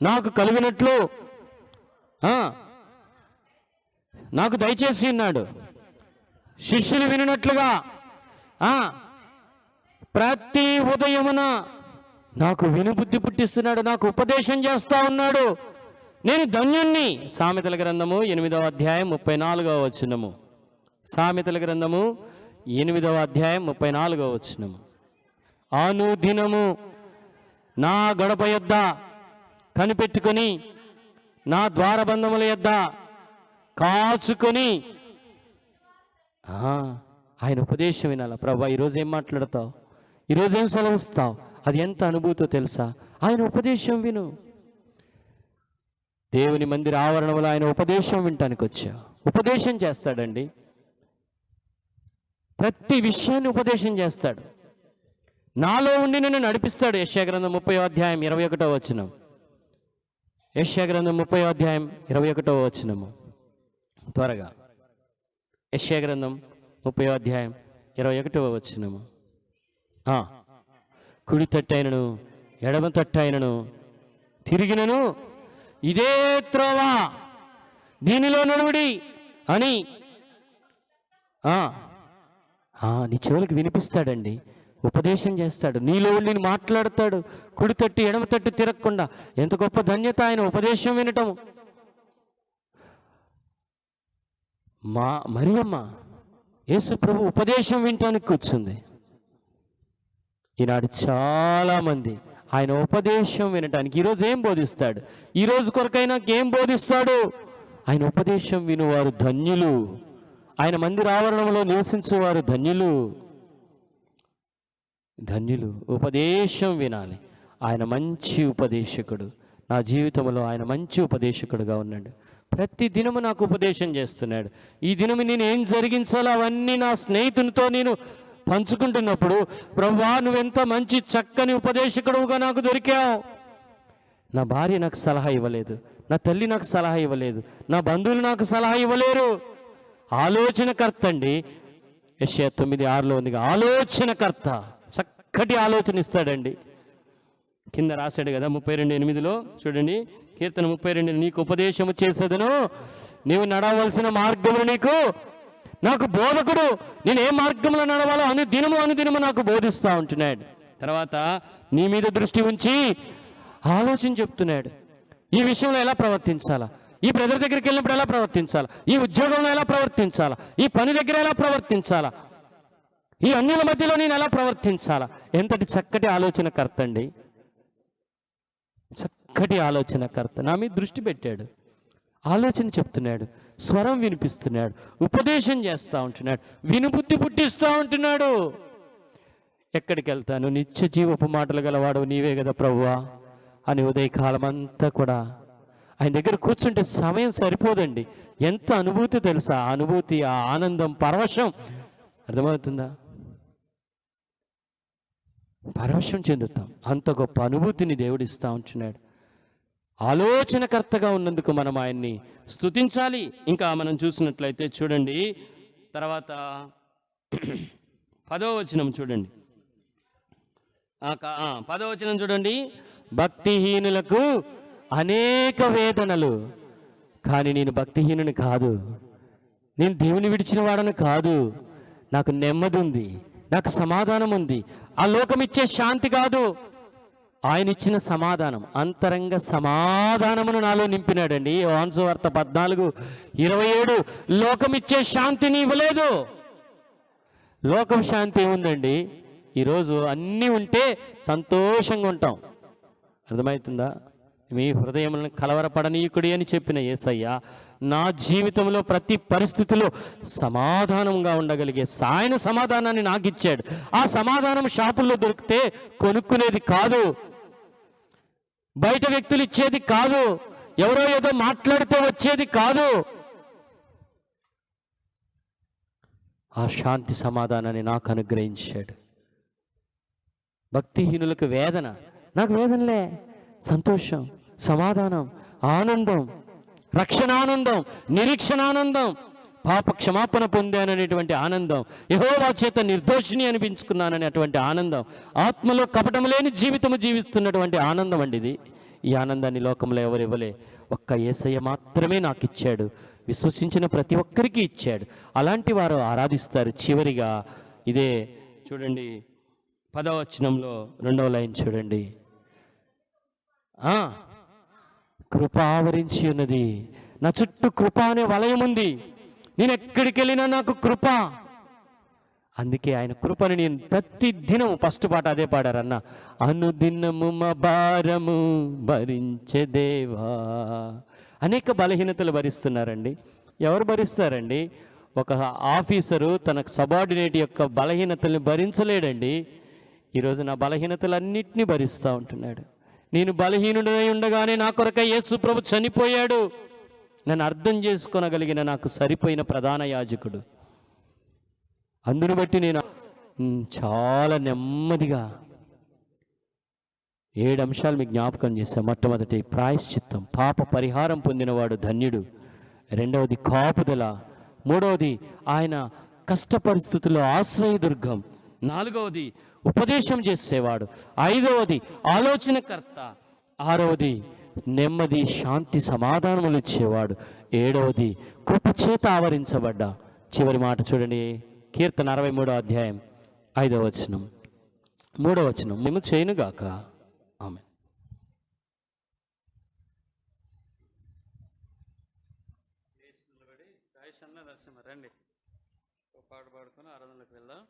నాకు కలిగినట్లు నాకు దయచేసి ఉన్నాడు. శిష్యులు వినినట్లుగా ప్రతి ఉదయమున నాకు వినుబుద్ధి పుట్టిస్తున్నాడు, నాకు ఉపదేశం చేస్తా ఉన్నాడు. నేను ధన్యుణ్ణి. సామెతల గ్రంథము 8వ అధ్యాయం 34వ వచనము. సామెతల గ్రంథము 8వ అధ్యాయం 34వ వచనము. అనుదినము నా గడప యొద్ద కనిపెట్టుకొని, నా ద్వారబంధముల యొద్ద కాచుకొని ఆయన ఉపదేశం వినాల. ప్రభా, ఈరోజు ఏం మాట్లాడతావు, ఈరోజు ఏం సెలవుస్తావు, అది ఎంత అనుభూతో తెలుసా? ఆయన ఉపదేశం విను. దేవుని మందిర ఆవరణంలో ఆయన ఉపదేశం వినటానికి వచ్చా. ఉపదేశం చేస్తాడండి, ప్రతి విషయాన్ని ఉపదేశం చేస్తాడు. నాలో ఉండి నన్ను నడిపిస్తాడు. యెషయా గ్రంథం 30వ అధ్యాయం 21వ వచనం. యెషయా గ్రంథం 30వ అధ్యాయం 21వ వచనము. త్వరగా యెషయా గ్రంథం 30వ అధ్యాయం 21వ వచనము. కుడి తట్టైనను ఎడమ తట్టైనను తిరిగినను ఇదే త్రోవ, దీనిలో నడువుడి అని నీ చెవులకు వినిపిస్తాడండి. ఉపదేశం చేస్తాడు, నీలో ఉండి మాట్లాడతాడు. కుడి తట్టు ఎడమ తట్టు తిరగకుండా. ఎంత గొప్ప ధన్యత ఆయన ఉపదేశం వినటము. మరియమ్మ యేసు ప్రభు ఉపదేశం వినటానికి కూర్చుంది. ఈనాడు చాలామంది ఆయన ఉపదేశం వినటానికి. ఈరోజు ఏం బోధిస్తాడు, ఈరోజు కొరకైనా ఏం బోధిస్తాడు? ఆయన ఉపదేశం వినువారు ధన్యులు. ఆయన మందిర ఆవరణంలో నివసించేవారు ధన్యులు. ధన్యులు. ఉపదేశం వినాలి. ఆయన మంచి ఉపదేశకుడు. నా జీవితంలో ఆయన మంచి ఉపదేశకుడుగా ఉన్నాడు. ప్రతి దినము నాకు ఉపదేశం చేస్తున్నాడు. ఈ దినము నేను ఏం జరిగించాలో అవన్నీ నా స్నేహితునితో నేను పంచుకుంటున్నప్పుడు, ప్రభువా, నువ్వెంత మంచి చక్కని ఉపదేశకుడుగా నాకు దొరికావు. నా భార్య నాకు సలహా ఇవ్వలేదు, నా తల్లి నాకు సలహా ఇవ్వలేదు, నా బంధువులు నాకు సలహా ఇవ్వలేరు. ఆలోచనకర్త అండి. యెషయా 9:6లో ఉంది, ఆలోచనకర్త. చక్కటి ఆలోచన ఇస్తాడండి. కింద రాశాడు కదా 32:8లో చూడండి. కీర్తన 32, నీకు ఉపదేశము చేసేదను, నీవు నడవలసిన మార్గములు నీకు నాకు బోధకుడు. నేను ఏ మార్గంలో నడవాలో అనుదినము నాకు బోధిస్తూ ఉంటున్నాడు. తర్వాత నీ మీద దృష్టి ఉంచి ఆలోచన చెప్తున్నాడు. ఈ విషయంలో ఎలా ప్రవర్తించాలా, ఈ బ్రదర్ దగ్గరికి వెళ్ళినప్పుడు ఎలా ప్రవర్తించాలా, ఈ ఉద్యోగంలో ఎలా ప్రవర్తించాలా, ఈ పని దగ్గర ఎలా ప్రవర్తించాలా, ఈ అన్యుల మధ్యలో నేను ఎలా ప్రవర్తించాలా. ఎంతటి చక్కటి ఆలోచనకర్త అండి, చక్కటి ఆలోచనకర్త. నా మీద దృష్టి పెట్టాడు, ఆలోచన చెప్తున్నాడు, స్వరం వినిపిస్తున్నాడు, ఉపదేశం చేస్తూ ఉంటున్నాడు, వినుబుద్ధి పుట్టిస్తూ ఉంటున్నాడు. ఎక్కడికి వెళ్తాను, నిత్య జీవపు మాటలు గలవాడు నీవే కదా ప్రభువా అని ఉదయకాలం అంతా కూడా ఆయన దగ్గర కూర్చుంటే సమయం సరిపోదండి. ఎంత అనుభూతి తెలుసా? ఆ అనుభూతి, ఆ ఆనందం, పరవశం అర్థమవుతుందా? పరవశం చెందుతాం. అంత గొప్ప అనుభూతిని దేవుడిస్తూ ఉంటున్నాడు. ఆలోచనకర్తగా ఉన్నందుకు మనం ఆయన్ని స్తుతించాలి. ఇంకా మనం చూసినట్లయితే చూడండి, తర్వాత 10వ వచనం చూడండి. 10వ వచనం చూడండి. భక్తిహీనులకు అనేక వేదనలు, కానీ నేను భక్తిహీనుని కాదు, నేను దేవుని విడిచిన వాడను కాదు. నాకు నెమ్మది ఉంది, నాకు సమాధానం ఉంది. ఆ లోకం ఇచ్చే శాంతి కాదు, ఆయన ఇచ్చిన సమాధానం, అంతరంగ సమాధానమును నాలో నింపినాడండి. యోహాను సువార్త 14:27 లోకం ఇచ్చే శాంతిని ఇవ్వలేదు. లోకం శాంతి ఏముందండి? ఈరోజు అన్నీ ఉంటే సంతోషంగా ఉంటాం. అర్థమవుతుందా? మీ హృదయములను కలవరపడనీయుకుడి అని చెప్పిన యేసయ్య నా జీవితంలో ప్రతి పరిస్థితిలో సమాధానంగా ఉండగలిగే ఆయన సమాధానాన్ని నాకు ఇచ్చాడు. ఆ సమాధానం షాపుల్లో దొరికితే కొనుక్కునేది కాదు. బయట వ్యక్తులు ఇచ్చేది కాదు, ఎవరో ఏదో మాట్లాడితే వచ్చేది కాదు. ఆ శాంతి సమాధానాన్ని నాకు అనుగ్రహించాడు. భక్తిహీనులకు వేదన, నాకు వేదనలే, సంతోషం, సమాధానం, ఆనందం, రక్షణానందం, నిరీక్షణానందం, పాప క్షమాపణ పొందాననేటువంటి ఆనందం, యెహోవా చేత నిర్దోషిని అనిపించుకున్నాననేటువంటి ఆనందం, ఆత్మలో కపటం లేని జీవితము జీవిస్తున్నటువంటి ఆనందం అండి ఇది. ఈ ఆనందాన్ని లోకంలో ఎవరు ఇవ్వలే, ఒక్క యేసయ్య మాత్రమే నాకు ఇచ్చాడు. విశ్వసించిన ప్రతి ఒక్కరికి ఇచ్చాడు. అలాంటి వారు ఆరాధిస్తారు. చివరిగా ఇదే చూడండి, 10వ వచనంలో 2వ లైన్ చూడండి. కృప ఆవరించి ఉన్నది, నా చుట్టూ కృప అనే వలయం ఉంది, నేను ఎక్కడికి వెళ్ళినా నాకు కృప. అందుకే ఆయన కృపను నేను ప్రతి దినం, ఫస్ట్ పాట అదే పాడారన్న, అనుదినము మా భారము భరించే దేవా. అనేక బలహీనతలు భరిస్తున్నారండి. ఎవరు భరిస్తారండి? ఒక ఆఫీసరు తన సబార్డినేట్ యొక్క బలహీనతల్ని భరించలేడండి. ఈరోజు నా బలహీనతలన్నింటినీ భరిస్తూ ఉంటున్నాడు. నేను బలహీనుడై ఉండగానే నా కొరకై యేసు ప్రభు చనిపోయాడు. నన్ను అర్థం చేసుకోనగలిగిన నాకు సరిపోయిన ప్రధాన యాజకుడు. అందును బట్టి నేను చాలా నెమ్మదిగా 7 అంశాలు మీకు జ్ఞాపకం చేశాను. మొట్టమొదటి ప్రాయశ్చిత్తం, పాప పరిహారం పొందినవాడు ధన్యుడు. 2వది కాపుదల. 3వది ఆయన కష్ట పరిస్థితుల్లో ఆశ్రయదుర్గం. 4వది ఉపదేశం చేసేవాడు. 5వది ఆలోచనకర్త. 6వది నెమ్మది, శాంతి, సమాధానములు ఇచ్చేవాడు. 7వది కృపచేత ఆవరించబడ్డా. చివరి మాట చూడండి, కీర్తన 63వ అధ్యాయం 5వ వచనం, 3వ వచనం, మేము చేయనుగాక. ఆమె రండి, పాట పాడుకొని ఆరాధనలోకి వెళ్దాం.